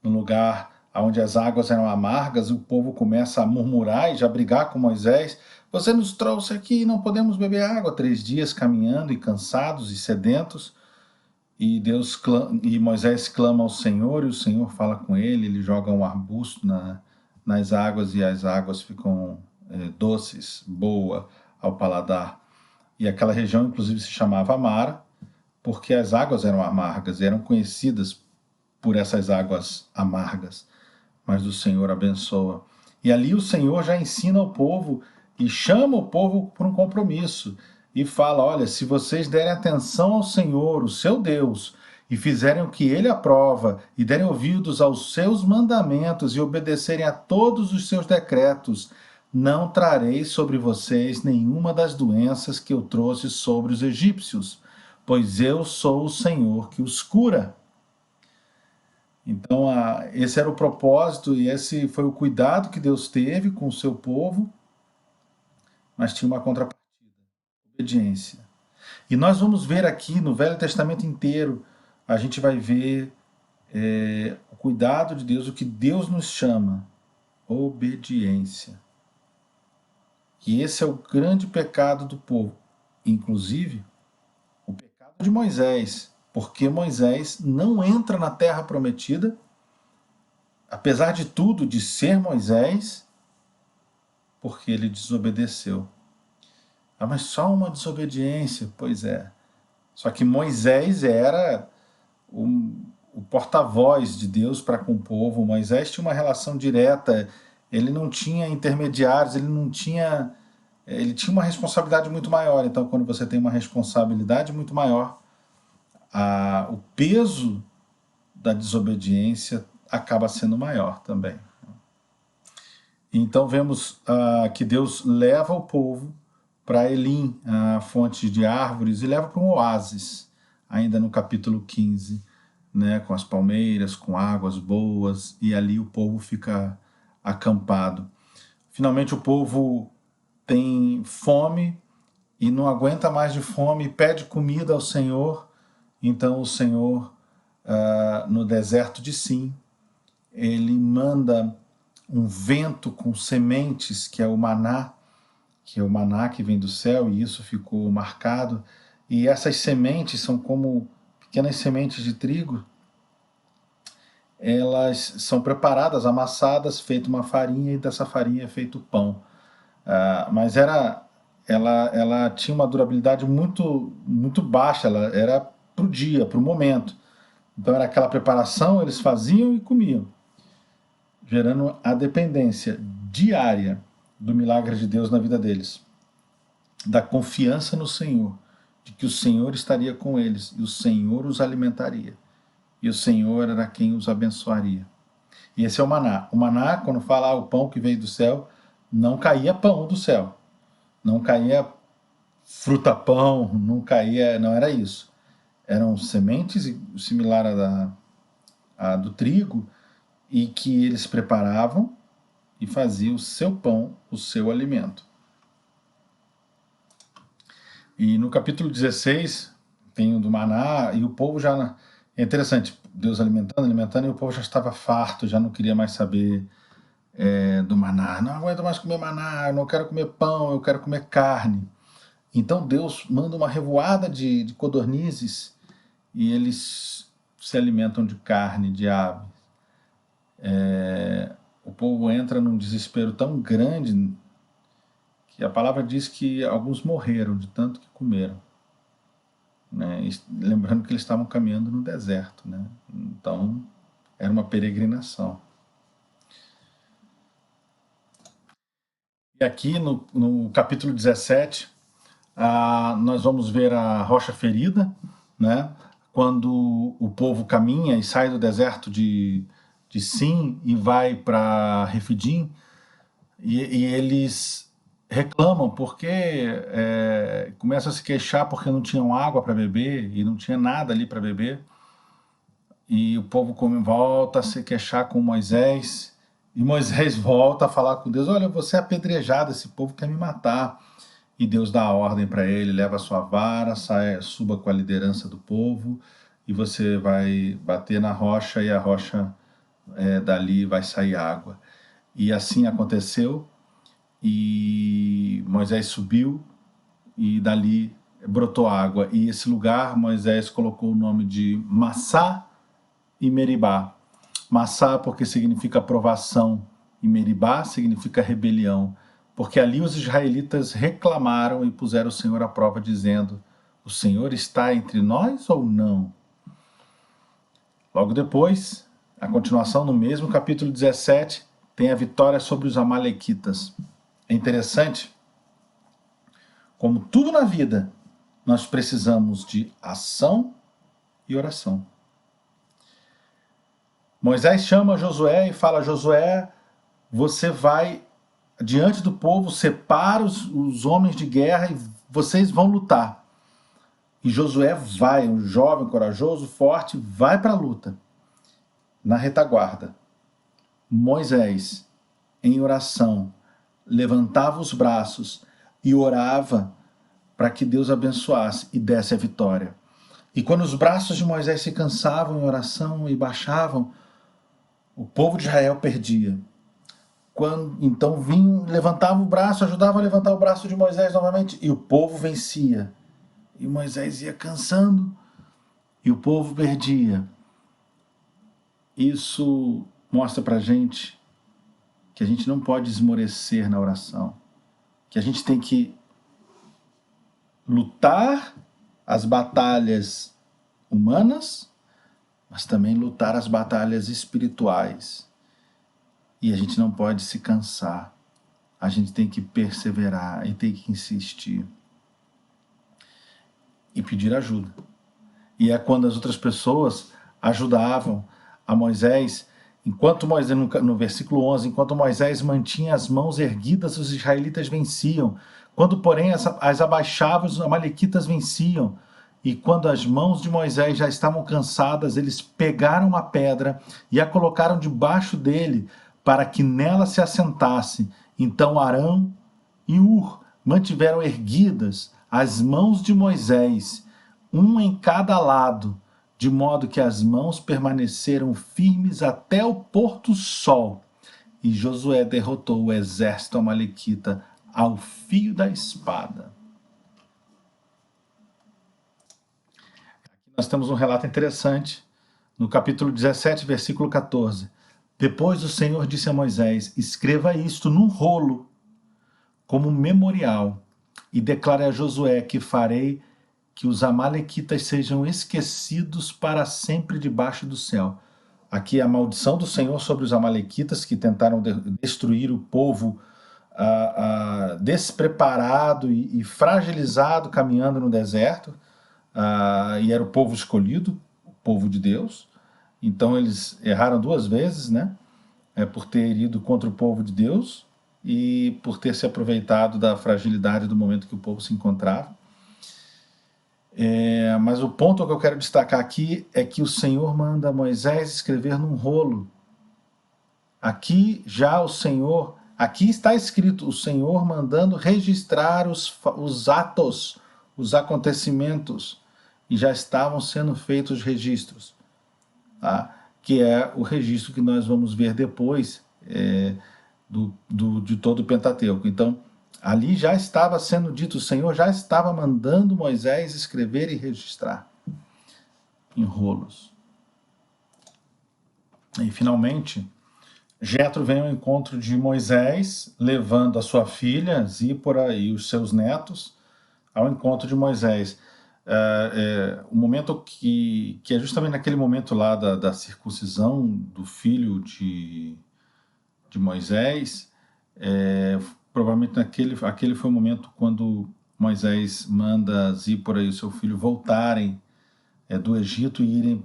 A: no lugar onde as águas eram amargas, e o povo começa a murmurar e já brigar com Moisés. Você nos trouxe aqui e não podemos beber água. 3 dias caminhando e cansados e sedentos. E Moisés clama ao Senhor, e o Senhor fala com ele joga um arbusto nas águas, e as águas ficam doces, boa ao paladar. E aquela região, inclusive, se chamava Mara, porque as águas eram amargas, eram conhecidas por essas águas amargas. Mas o Senhor abençoa. E ali o Senhor já ensina o povo e chama o povo para um compromisso. E fala, olha, se vocês derem atenção ao Senhor, o seu Deus, e fizerem o que ele aprova, e derem ouvidos aos seus mandamentos, e obedecerem a todos os seus decretos, não trarei sobre vocês nenhuma das doenças que eu trouxe sobre os egípcios, pois eu sou o Senhor que os cura. Então, esse era o propósito e esse foi o cuidado que Deus teve com o seu povo, mas tinha uma contrapartida, obediência. E nós vamos ver aqui no Velho Testamento inteiro, a gente vai ver o cuidado de Deus, o que Deus nos chama, obediência. E esse é o grande pecado do povo, inclusive o pecado de Moisés, porque Moisés não entra na terra prometida, apesar de tudo, de ser Moisés, porque ele desobedeceu. Mas só uma desobediência? Pois é. Só que Moisés era o porta-voz de Deus para com o povo. Moisés tinha uma relação direta, ele não tinha intermediários, ele tinha uma responsabilidade muito maior. Então, quando você tem uma responsabilidade muito maior, o peso da desobediência acaba sendo maior também. Então vemos que Deus leva o povo para Elim, a fonte de árvores, e leva para um oásis, ainda no capítulo 15, né, com as palmeiras, com águas boas, e ali o povo fica acampado. Finalmente o povo tem fome e não aguenta mais de fome, pede comida ao Senhor. Então o Senhor, no deserto de Sim, ele manda um vento com sementes, que é o maná, que vem do céu, e isso ficou marcado. E essas sementes são como pequenas sementes de trigo. Elas são preparadas, amassadas, feita uma farinha, e dessa farinha é feito pão. Mas ela tinha uma durabilidade muito, muito baixa, ela era para o dia, para o momento. Então era aquela preparação, eles faziam e comiam, gerando a dependência diária do milagre de Deus na vida deles, da confiança no Senhor, de que o Senhor estaria com eles e o Senhor os alimentaria, e o Senhor era quem os abençoaria. E esse é o maná. O maná, quando fala o pão que veio do céu, não caía pão do céu, não caía fruta-pão, não era isso. Eram sementes similar a do trigo, e que eles preparavam e faziam o seu pão, o seu alimento. E no capítulo 16 tem o do maná, e o povo já... É interessante, Deus alimentando, e o povo já estava farto, já não queria mais saber do maná. Não aguento mais comer maná, eu não quero comer pão, eu quero comer carne. Então Deus manda uma revoada de codornizes e eles se alimentam de carne, de ave. O povo entra num desespero tão grande que a palavra diz que alguns morreram de tanto que comeram. Né? Lembrando que eles estavam caminhando no deserto. Né? Então era uma peregrinação. E aqui no capítulo 17, nós vamos ver a rocha ferida, né? Quando o povo caminha e sai do deserto de Sim e vai para Refidim, e eles reclamam porque começam a se queixar porque não tinham água para beber e não tinha nada ali para beber. E o povo volta a se queixar com Moisés, e Moisés volta a falar com Deus: olha, você é apedrejado, esse povo quer me matar. E Deus dá a ordem para ele: leva a sua vara, suba com a liderança do povo, e você vai bater na rocha, e a rocha dali vai sair água. E assim aconteceu, e Moisés subiu, e dali brotou água. E esse lugar Moisés colocou o nome de Massá e Meribá. Massá porque significa provação, e Meribá significa rebelião, porque ali os israelitas reclamaram e puseram o Senhor à prova, dizendo: o Senhor está entre nós ou não? Logo depois, a continuação no mesmo capítulo 17, tem a vitória sobre os amalequitas. É interessante, como tudo na vida, nós precisamos de ação e oração. Moisés chama Josué e fala: Josué, você vai diante do povo, separa os homens de guerra e vocês vão lutar. E Josué vai, um jovem, corajoso, forte, vai para a luta. Na retaguarda, Moisés, em oração, levantava os braços e orava para que Deus abençoasse e desse a vitória. E quando os braços de Moisés se cansavam em oração e baixavam, o povo de Israel perdia. Então levantava o braço, ajudava a levantar o braço de Moisés novamente, e o povo vencia. E Moisés ia cansando, e o povo perdia. Isso mostra pra gente que a gente não pode esmorecer na oração, que a gente tem que lutar as batalhas humanas, mas também lutar as batalhas espirituais. E a gente não pode se cansar. A gente tem que perseverar e tem que insistir. E pedir ajuda. E é quando as outras pessoas ajudavam a Moisés, enquanto Moisés, no versículo 11, enquanto Moisés mantinha as mãos erguidas, os israelitas venciam. Quando, porém, as abaixava, os amalequitas venciam. E quando as mãos de Moisés já estavam cansadas, eles pegaram uma pedra e a colocaram debaixo dele, para que nela se assentasse. Então Arão e Ur mantiveram erguidas as mãos de Moisés, um em cada lado, de modo que as mãos permaneceram firmes até o pôr-do-sol. E Josué derrotou o exército amalequita ao fio da espada. Aqui nós temos um relato interessante, no capítulo 17, versículo 14. Depois o Senhor disse a Moisés: escreva isto num rolo, como memorial, e declare a Josué que farei que os amalequitas sejam esquecidos para sempre debaixo do céu. Aqui a maldição do Senhor sobre os amalequitas que tentaram destruir o povo despreparado e fragilizado caminhando no deserto, e era o povo escolhido, o povo de Deus. Então eles erraram duas vezes, né? Por ter ido contra o povo de Deus e por ter se aproveitado da fragilidade do momento que o povo se encontrava. Mas o ponto que eu quero destacar aqui é que o Senhor manda Moisés escrever num rolo. Aqui já o Senhor, aqui está escrito, o Senhor mandando registrar os atos, os acontecimentos, e já estavam sendo feitos os registros, tá? Que é o registro que nós vamos ver depois, de todo o Pentateuco. Então, ali já estava sendo dito, o Senhor já estava mandando Moisés escrever e registrar em rolos. E, finalmente, Jetro vem ao encontro de Moisés, levando a sua filha, Zípora, e os seus netos, ao encontro de Moisés. O momento que é justamente naquele momento lá da circuncisão do filho de Moisés, provavelmente aquele foi o momento quando Moisés manda Zípora e o seu filho voltarem do Egito e irem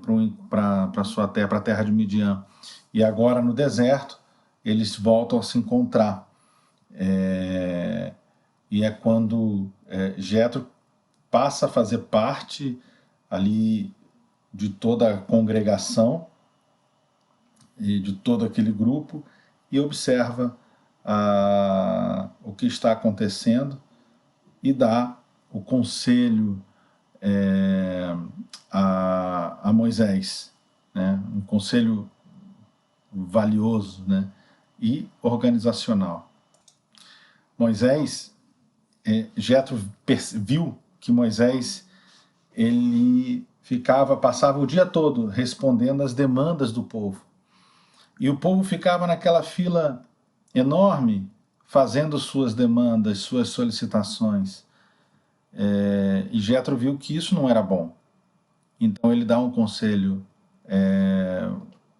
A: para a sua terra, para a terra de Midian. E agora no deserto eles voltam a se encontrar. E é quando Jetro passa a fazer parte ali de toda a congregação e de todo aquele grupo e observa o que está acontecendo e dá o conselho a Moisés, né? Um conselho valioso, né? E organizacional. Moisés, Jetro viu que Moisés ele passava o dia todo respondendo às demandas do povo. E o povo ficava naquela fila enorme, fazendo suas demandas, suas solicitações. E Jetro viu que isso não era bom. Então ele dá um conselho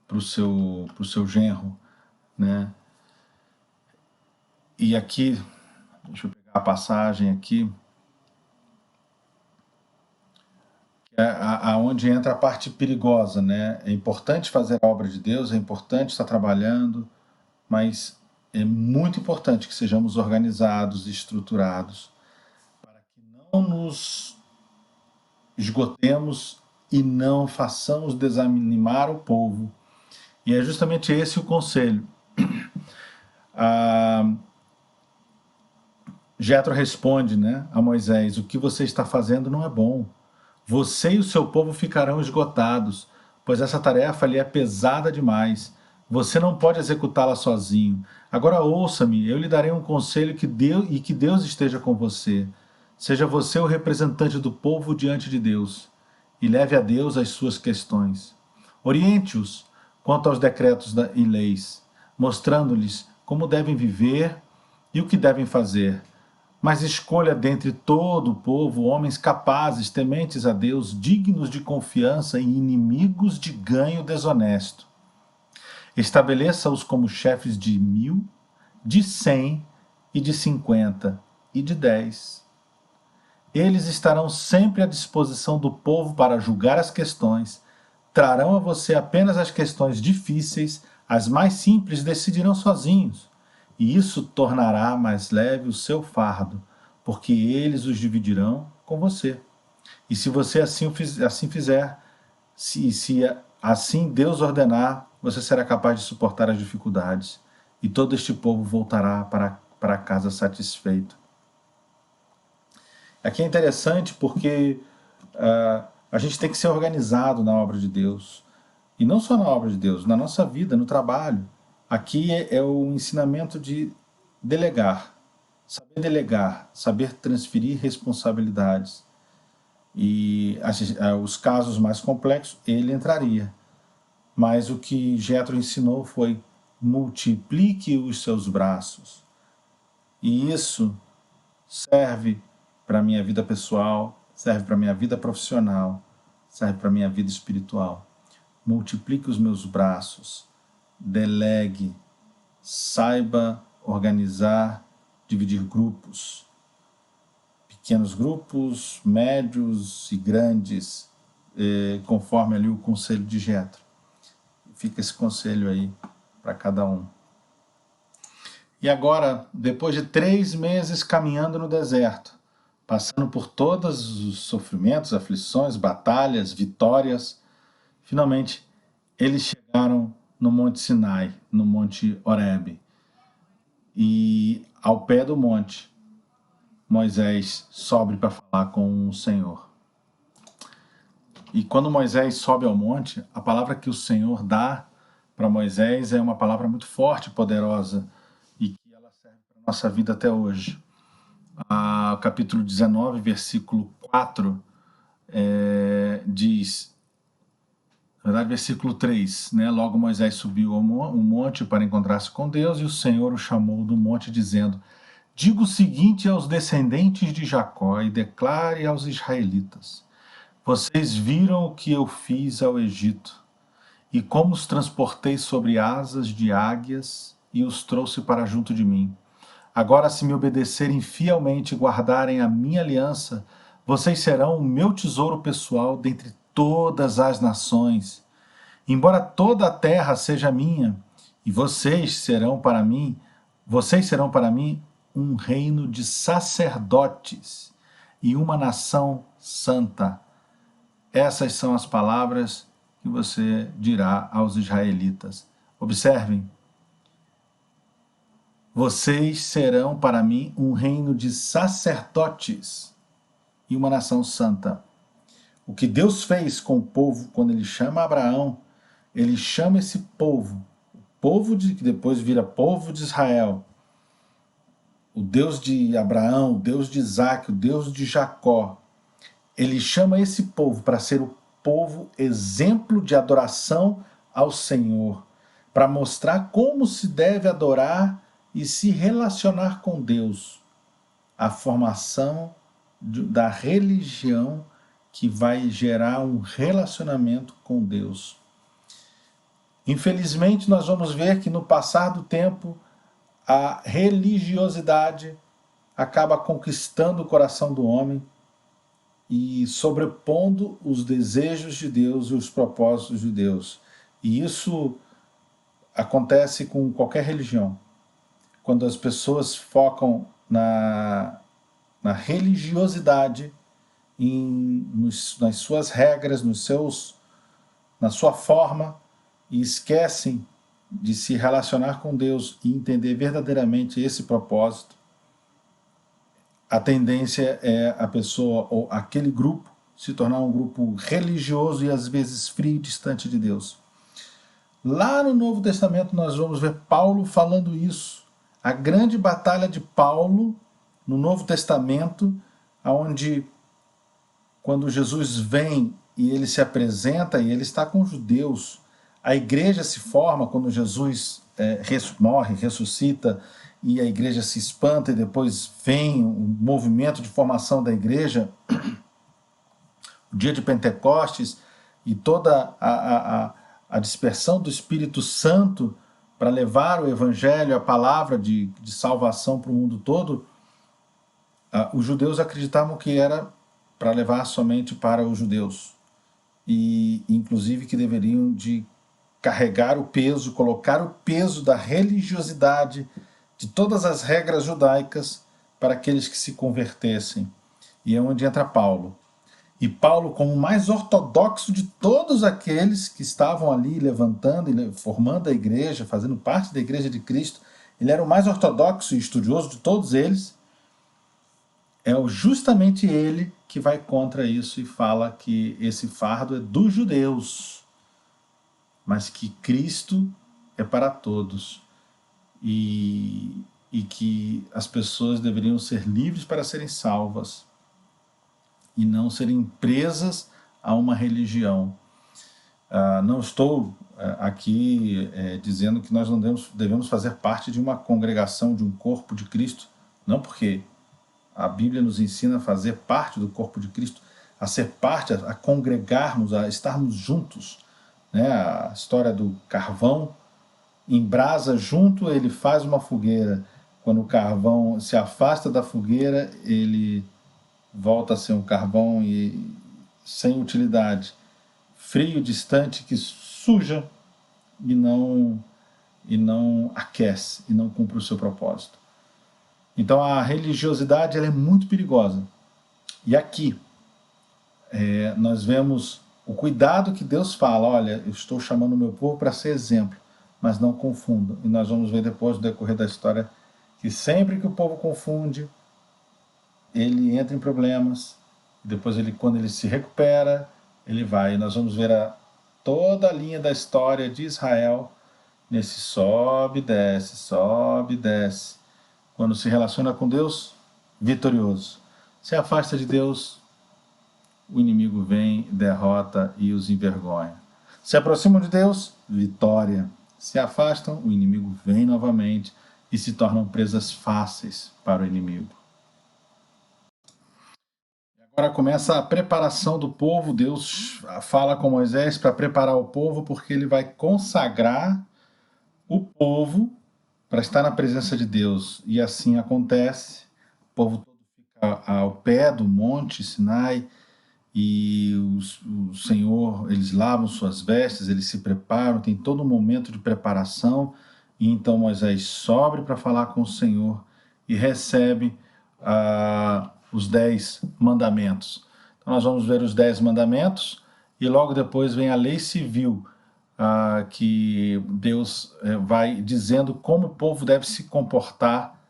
A: para o seu genro, né? E aqui, deixa eu pegar a passagem aqui, aonde entra a parte perigosa, né? É importante fazer a obra de Deus, é importante estar trabalhando, mas é muito importante que sejamos organizados e estruturados para que não nos esgotemos e não façamos desanimar o povo. E é justamente esse o conselho. Jetro responde, né, a Moisés: o que você está fazendo não é bom. Você e o seu povo ficarão esgotados, pois essa tarefa lhe é pesada demais. Você não pode executá-la sozinho. Agora ouça-me, eu lhe darei um conselho que Deus esteja com você. Seja você o representante do povo diante de Deus e leve a Deus as suas questões. Oriente-os quanto aos decretos e leis, mostrando-lhes como devem viver e o que devem fazer. Mas escolha dentre todo o povo homens capazes, tementes a Deus, dignos de confiança e inimigos de ganho desonesto. Estabeleça-os como chefes de 1000, de 100 e de 50 e de 10. Eles estarão sempre à disposição do povo para julgar as questões, trarão a você apenas as questões difíceis, as mais simples decidirão sozinhos. E isso tornará mais leve o seu fardo, porque eles os dividirão com você. E se você assim fizer, se assim Deus ordenar, você será capaz de suportar as dificuldades, e todo este povo voltará para casa satisfeito. Aqui é interessante porque a gente tem que ser organizado na obra de Deus. E não só na obra de Deus, na nossa vida, no trabalho. Aqui é o ensinamento de delegar, saber transferir responsabilidades. E os casos mais complexos, ele entraria. Mas o que Jetro ensinou foi: multiplique os seus braços. E isso serve para a minha vida pessoal, serve para a minha vida profissional, serve para a minha vida espiritual. Multiplique os meus braços, delegue, saiba organizar, dividir grupos, pequenos grupos, médios e grandes, conforme ali o conselho de Jetro. Fica esse conselho aí para cada um. E agora, depois de 3 meses caminhando no deserto, passando por todos os sofrimentos, aflições, batalhas, vitórias, finalmente eles chegaram no Monte Sinai, no Monte Horebe. E ao pé do monte, Moisés sobe para falar com o Senhor. E quando Moisés sobe ao monte, a palavra que o Senhor dá para Moisés é uma palavra muito forte, poderosa. nossa vida até hoje. O capítulo 19, versículo 4, diz, na verdade, versículo 3, né? Logo Moisés subiu ao monte para encontrar-se com Deus, e o Senhor o chamou do monte, dizendo: diga o seguinte aos descendentes de Jacó e declare aos israelitas: vocês viram o que eu fiz ao Egito, e como os transportei sobre asas de águias e os trouxe para junto de mim. Agora, se me obedecerem fielmente e guardarem a minha aliança, vocês serão o meu tesouro pessoal dentre todas as nações. Embora toda a terra seja minha, e vocês serão para mim um reino de sacerdotes e uma nação santa. Essas são as palavras que você dirá aos israelitas. Observem. Vocês serão para mim um reino de sacerdotes e uma nação santa. O que Deus fez com o povo quando ele chama Abraão, ele chama esse povo, o povo que depois vira povo de Israel, o Deus de Abraão, o Deus de Isaac, o Deus de Jacó. Ele chama esse povo para ser o povo exemplo de adoração ao Senhor, para mostrar como se deve adorar e se relacionar com Deus. A formação da religião que vai gerar um relacionamento com Deus. Infelizmente, nós vamos ver que no passar do tempo, a religiosidade acaba conquistando o coração do homem e sobrepondo os desejos de Deus e os propósitos de Deus. E isso acontece com qualquer religião. Quando as pessoas focam na religiosidade, nas suas regras, na sua forma, e esquecem de se relacionar com Deus e entender verdadeiramente esse propósito, a tendência é a pessoa ou aquele grupo se tornar um grupo religioso e às vezes frio e distante de Deus. Lá no Novo Testamento nós vamos ver Paulo falando isso. A grande batalha de Paulo no Novo Testamento, onde quando Jesus vem e ele se apresenta e ele está com os judeus, a igreja se forma quando Jesus morre, ressuscita, e a igreja se espanta, e depois vem o movimento de formação da igreja, o dia de Pentecostes, e toda a dispersão do Espírito Santo para levar o evangelho, a palavra de salvação para o mundo todo. Os judeus acreditavam que era para levar somente para os judeus, e inclusive que deveriam de carregar o peso, colocar o peso da religiosidade, de todas as regras judaicas para aqueles que se convertessem. E é onde entra Paulo. E Paulo, como o mais ortodoxo de todos aqueles que estavam ali levantando e formando a igreja, fazendo parte da igreja de Cristo, ele era o mais ortodoxo e estudioso de todos eles. É justamente ele que vai contra isso e fala que esse fardo é dos judeus, mas que Cristo é para todos. E que as pessoas deveriam ser livres para serem salvas e não serem presas a uma religião. Não estou aqui dizendo que nós não devemos fazer parte de uma congregação, de um corpo de Cristo, não, porque a Bíblia nos ensina a fazer parte do corpo de Cristo, a ser parte, a congregarmos, a estarmos juntos, né? A história do carvão em brasa junto, ele faz uma fogueira. Quando o carvão se afasta da fogueira, ele volta a ser um carvão e sem utilidade, frio, distante, que suja e não aquece, e não cumpre o seu propósito. Então a religiosidade ela é muito perigosa. E aqui nós vemos o cuidado que Deus fala: olha, eu estou chamando o meu povo para ser exemplo, mas não confundam. E nós vamos ver depois, no decorrer da história, que sempre que o povo confunde, ele entra em problemas. Depois, quando ele se recupera, ele vai. E nós vamos ver toda a linha da história de Israel nesse sobe e desce, Quando se relaciona com Deus, vitorioso. Se afasta de Deus, o inimigo vem, derrota e os envergonha. Se aproximam de Deus, vitória. Se afastam, o inimigo vem novamente e se tornam presas fáceis para o inimigo. Agora começa a preparação do povo. Deus fala com Moisés para preparar o povo, porque ele vai consagrar o povo para estar na presença de Deus. E assim acontece. O povo todo fica ao pé do monte Sinai e o Senhor, eles lavam suas vestes, eles se preparam, tem todo um momento de preparação. E então Moisés sobe para falar com o Senhor e recebe os 10 mandamentos. Então nós vamos ver os 10 mandamentos e logo depois vem a lei civil, que Deus vai dizendo como o povo deve se comportar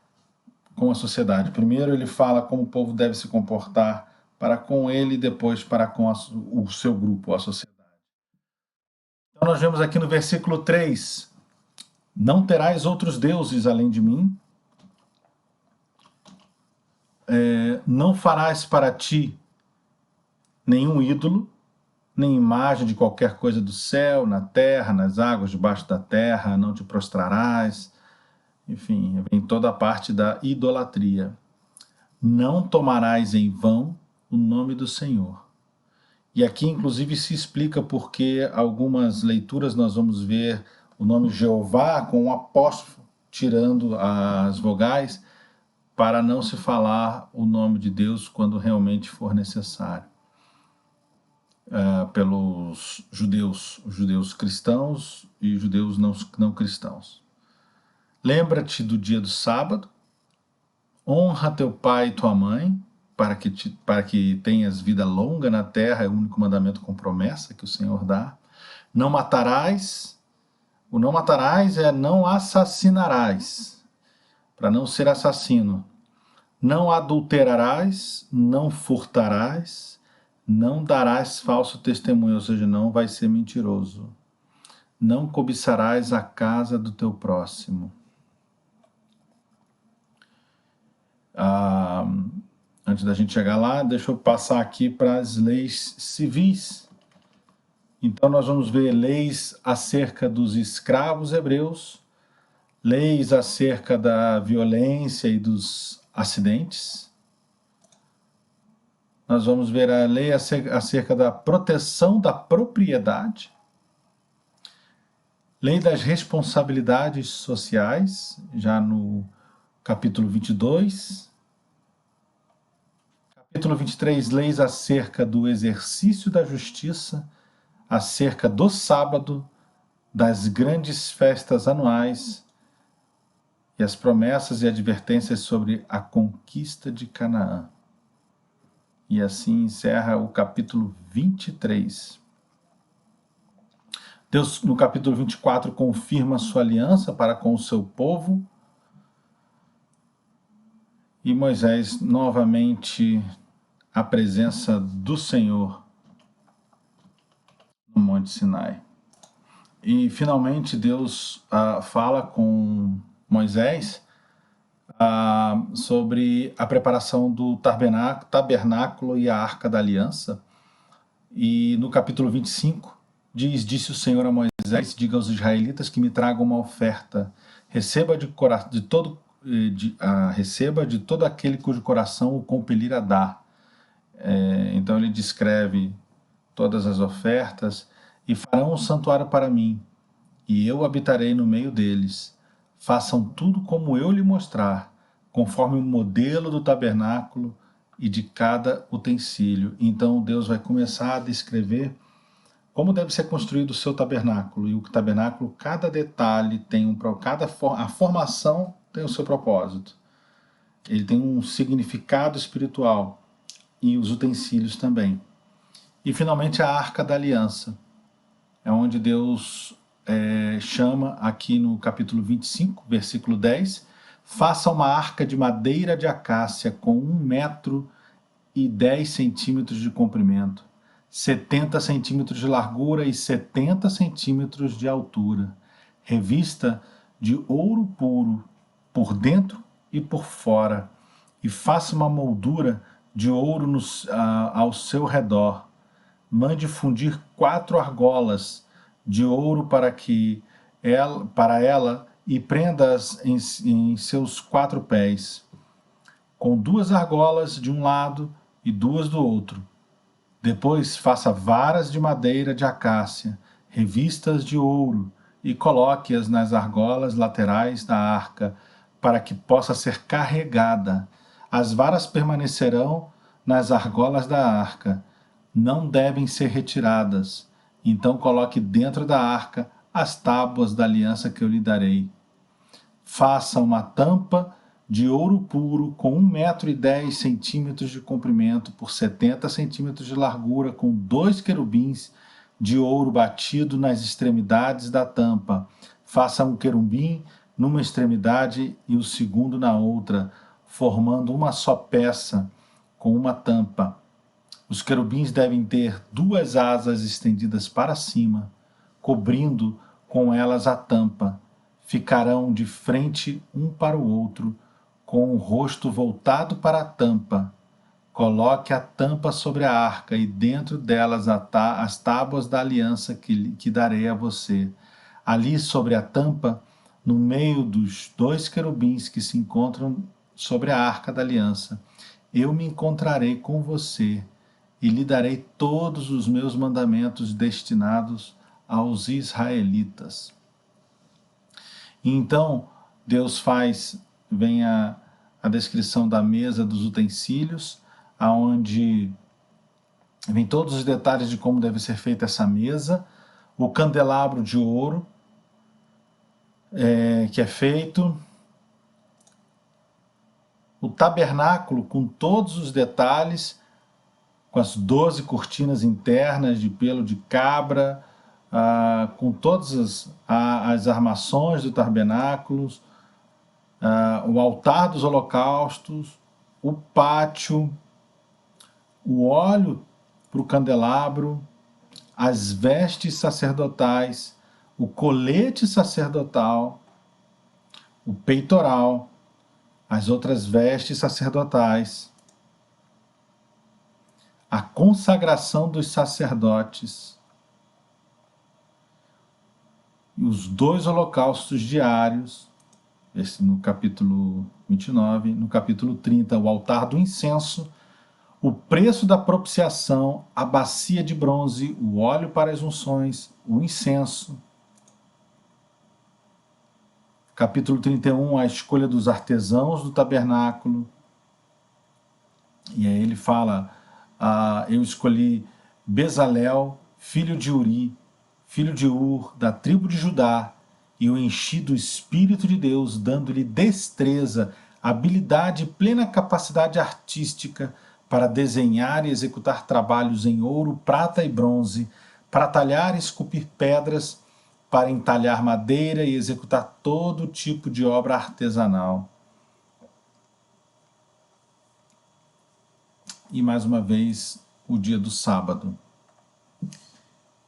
A: com a sociedade. Primeiro ele fala como o povo deve se comportar para com ele e depois para com o seu grupo, a sociedade. Então nós vemos aqui no versículo 3, não terás outros deuses além de mim, não farás para ti nenhum ídolo, nem imagem de qualquer coisa do céu, na terra, nas águas debaixo da terra, não te prostrarás. Enfim, vem toda a parte da idolatria. Não tomarás em vão o nome do Senhor. E aqui, inclusive, se explica porque algumas leituras nós vamos ver o nome Jeová com um apóstrofo tirando as vogais para não se falar o nome de Deus quando realmente for necessário. Pelos judeus, os judeus cristãos e os judeus não cristãos. Lembra-te do dia do sábado, honra teu pai e tua mãe, para que tenhas vida longa na terra, é o único mandamento com promessa que o Senhor dá. Não matarás, o não matarás é não assassinarás, para não ser assassino. Não adulterarás, não furtarás, não darás falso testemunho, ou seja, não vai ser mentiroso. Não cobiçarás a casa do teu próximo. Antes da gente chegar lá, deixa eu passar aqui para as leis civis. Então nós vamos ver leis acerca dos escravos hebreus, leis acerca da violência e dos acidentes. Nós vamos ver a lei acerca da proteção da propriedade, lei das responsabilidades sociais, já no capítulo 22. Capítulo 23, leis acerca do exercício da justiça, acerca do sábado, das grandes festas anuais e as promessas e advertências sobre a conquista de Canaã. E assim encerra o capítulo 23. Deus, no capítulo 24, confirma sua aliança para com o seu povo. E Moisés, novamente, a presença do Senhor no Monte Sinai. E, finalmente, Deus fala com Moisés sobre a preparação do tabernáculo e a Arca da Aliança. E no capítulo 25, disse o Senhor a Moisés, diga aos israelitas que me tragam uma oferta. Receba de todo aquele cujo coração o compelir a dar. Então ele descreve todas as ofertas. E farão um santuário para mim, e eu habitarei no meio deles. Façam tudo como eu lhe mostrar, conforme o modelo do tabernáculo e de cada utensílio. Então Deus vai começar a descrever como deve ser construído o seu tabernáculo. E o tabernáculo, cada detalhe tem a formação tem o seu propósito. Ele tem um significado espiritual e os utensílios também. E finalmente a Arca da Aliança, é onde Deus chama aqui no capítulo 25, versículo 10, faça uma arca de madeira de acácia com 1 metro e 10 centímetros de comprimento, 70 centímetros de largura e 70 centímetros de altura, revista de ouro puro por dentro e por fora, e faça uma moldura de ouro ao seu redor. Mande fundir 4 argolas de ouro para ela e prenda-as em seus 4 pés, com 2 argolas de um lado e 2 do outro. Depois faça varas de madeira de acácia, revistas de ouro, e coloque-as nas argolas laterais da arca, para que possa ser carregada. As varas permanecerão nas argolas da arca, não devem ser retiradas. Então coloque dentro da arca as tábuas da aliança que eu lhe darei. Faça uma tampa de ouro puro com 1,10 m de comprimento por 70 centímetros de largura, com 2 querubins de ouro batido nas extremidades da tampa. Faça um querubim numa extremidade e o segundo na outra, formando uma só peça com uma tampa. Os querubins devem ter 2 asas estendidas para cima, cobrindo com elas a tampa. Ficarão de frente um para o outro, com o rosto voltado para a tampa. Coloque a tampa sobre a arca e dentro delas as tábuas da aliança que darei a você. Ali sobre a tampa, no meio dos 2 querubins que se encontram sobre a arca da aliança, eu me encontrarei com você e lhe darei todos os meus mandamentos destinados aos israelitas. E então, Deus vem a descrição da mesa dos utensílios, aonde vem todos os detalhes de como deve ser feita essa mesa, o candelabro de ouro que é feito, o tabernáculo com todos os detalhes, com as 12 cortinas internas de pelo de cabra, com todas as armações do tabernáculo, o altar dos holocaustos, o pátio, o óleo para o candelabro, as vestes sacerdotais, o colete sacerdotal, o peitoral, as outras vestes sacerdotais, a consagração dos sacerdotes, e os 2 holocaustos diários, esse no capítulo 29, no capítulo 30, o altar do incenso, o preço da propiciação, a bacia de bronze, o óleo para as unções, o incenso. Capítulo 31, a escolha dos artesãos do tabernáculo. E aí ele fala, eu escolhi Bezalel, filho de Uri, filho de Ur, da tribo de Judá, e o enchi do Espírito de Deus, dando-lhe destreza, habilidade e plena capacidade artística para desenhar e executar trabalhos em ouro, prata e bronze, para talhar e esculpir pedras, para entalhar madeira e executar todo tipo de obra artesanal. E mais uma vez, o dia do sábado.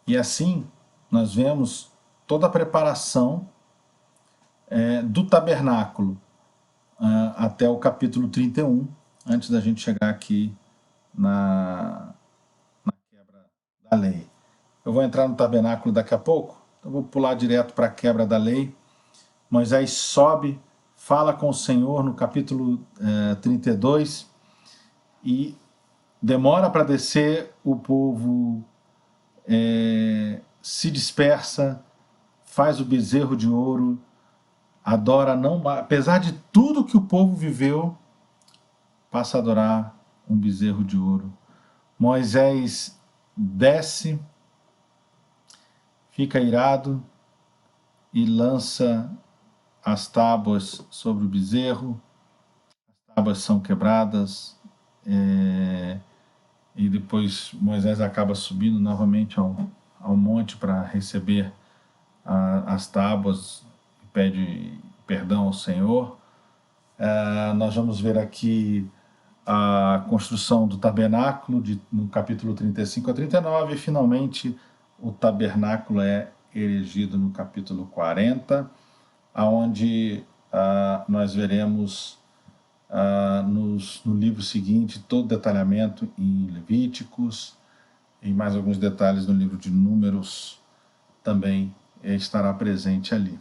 A: E assim, nós vemos toda a preparação do tabernáculo até o capítulo 31, antes da gente chegar aqui na quebra da lei. Eu vou entrar no tabernáculo daqui a pouco, então vou pular direto para a quebra da lei. Moisés sobe, fala com o Senhor no capítulo 32 e demora para descer, o povo se dispersa, faz o bezerro de ouro, adora, não, apesar de tudo que o povo viveu, passa a adorar um bezerro de ouro. Moisés desce, fica irado e lança as tábuas sobre o bezerro. As tábuas são quebradas, e depois Moisés acaba subindo novamente ao monte para receber as tábuas e pede perdão ao Senhor. Nós vamos ver aqui a construção do tabernáculo no capítulo 35 a 39, e finalmente o tabernáculo é erigido no capítulo 40, onde nós veremos no livro seguinte, todo detalhamento em Levíticos, e mais alguns detalhes no livro de Números também estará presente ali.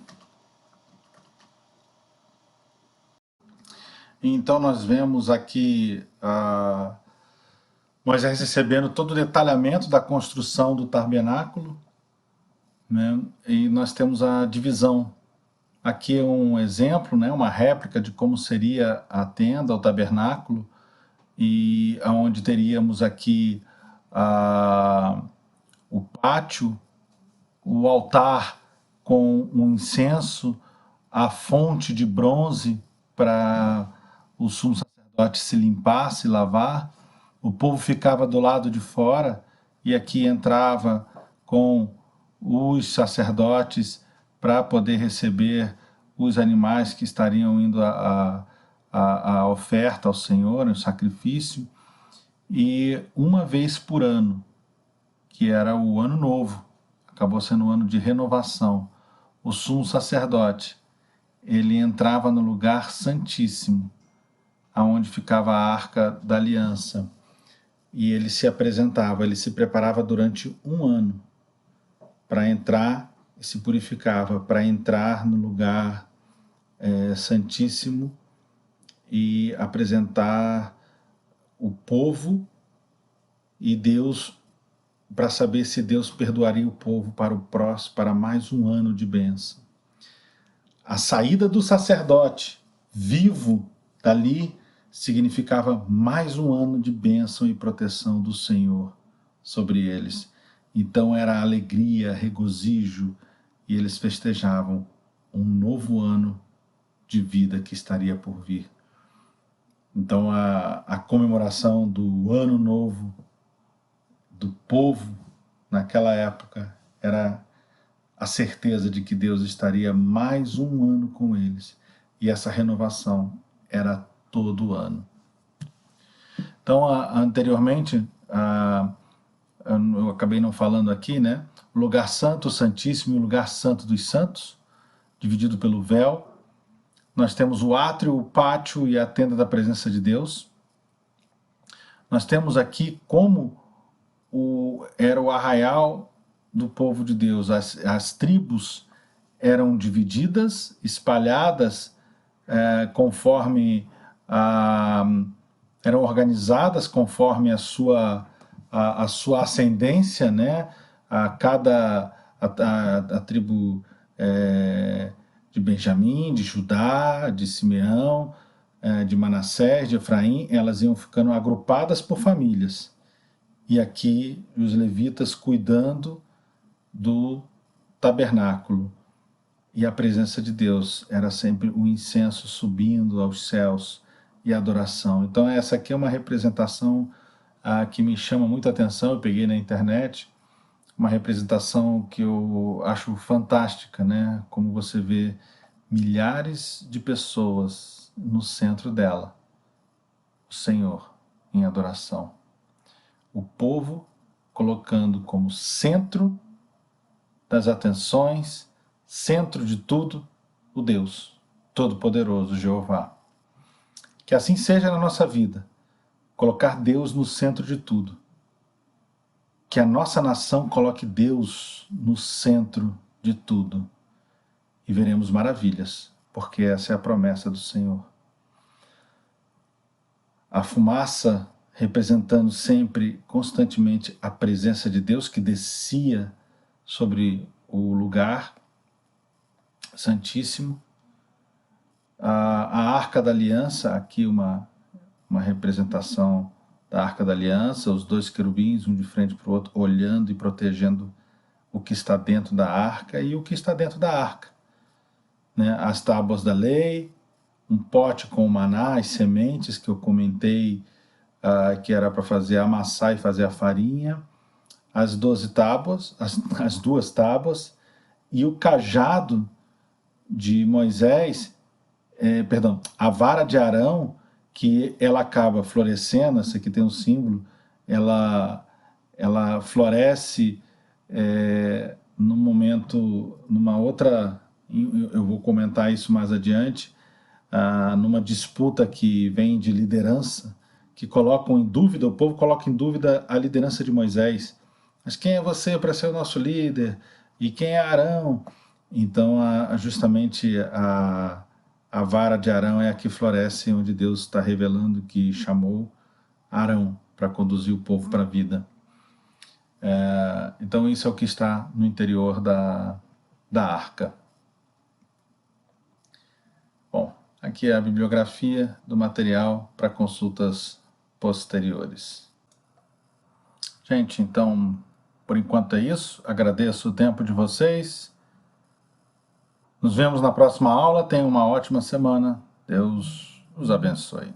A: Então nós vemos aqui Moisés recebendo todo o detalhamento da construção do tabernáculo, né? E nós temos a divisão. Aqui é um exemplo, né, uma réplica de como seria a tenda, o tabernáculo, e onde teríamos aqui o pátio, o altar com um incenso, a fonte de bronze para o sumo sacerdote se limpar, se lavar. O povo ficava do lado de fora e aqui entrava com os sacerdotes para poder receber os animais que estariam indo a oferta ao Senhor, o sacrifício. E uma vez por ano, que era o ano novo, acabou sendo um ano de renovação, o sumo sacerdote, ele entrava no lugar santíssimo, aonde ficava a arca da aliança, e ele se apresentava, ele se preparava durante um ano para entrar e se purificava, para entrar no lugar santíssimo e apresentar o povo e Deus, para saber se Deus perdoaria o povo para o próximo, para mais um ano de bênção. A saída do sacerdote vivo dali significava mais um ano de bênção e proteção do Senhor sobre eles. Então era alegria, regozijo, e eles festejavam um novo ano de vida que estaria por vir. Então a comemoração do ano novo do povo naquela época era a certeza de que Deus estaria mais um ano com eles. E essa renovação era todo ano. Então, anteriormente, eu acabei não falando aqui, né? O lugar santo, o santíssimo e o lugar santo dos santos, dividido pelo véu. Nós temos o átrio, o pátio e a tenda da presença de Deus. Nós temos aqui como era o arraial do povo de Deus. As tribos eram divididas, espalhadas, conforme eram organizadas conforme a sua ascendência, né? A tribo de Benjamim, de Judá, de Simeão, de Manassés, de Efraim, elas iam ficando agrupadas por famílias. E aqui os levitas cuidando do tabernáculo. E a presença de Deus era sempre o incenso subindo aos céus e a adoração. Então essa aqui é uma representação que me chama muita atenção, eu peguei na internet, uma representação que eu acho fantástica, né? Como você vê milhares de pessoas no centro dela, o Senhor em adoração. O povo colocando como centro das atenções, centro de tudo, o Deus Todo-Poderoso, Jeová. Que assim seja na nossa vida, colocar Deus no centro de tudo. Que a nossa nação coloque Deus no centro de tudo. E veremos maravilhas, porque essa é a promessa do Senhor. A fumaça representando sempre, constantemente, a presença de Deus que descia sobre o lugar santíssimo. A Arca da Aliança, aqui uma representação da Arca da Aliança, os dois querubins, um de frente para o outro, olhando e protegendo o que está dentro da arca e o que está dentro da arca. Né? As tábuas da lei, um pote com o maná, as sementes que eu comentei, que era para fazer amassar e fazer a farinha, as 12 tábuas, as duas tábuas, e o cajado de Moisés, a vara de Arão, que ela acaba florescendo, essa aqui tem um símbolo, ela floresce num momento, numa outra, eu vou comentar isso mais adiante, numa disputa que vem de liderança, que colocam em dúvida, o povo coloca em dúvida a liderança de Moisés. Mas quem é você para ser o nosso líder? E quem é Arão? Então, justamente a vara de Arão é a que floresce, onde Deus está revelando que chamou Arão para conduzir o povo para a vida. Então, isso é o que está no interior da arca. Bom, aqui é a bibliografia do material para consultas posteriores. Gente, então, por enquanto é isso. Agradeço o tempo de vocês. Nos vemos na próxima aula. Tenham uma ótima semana. Deus os abençoe.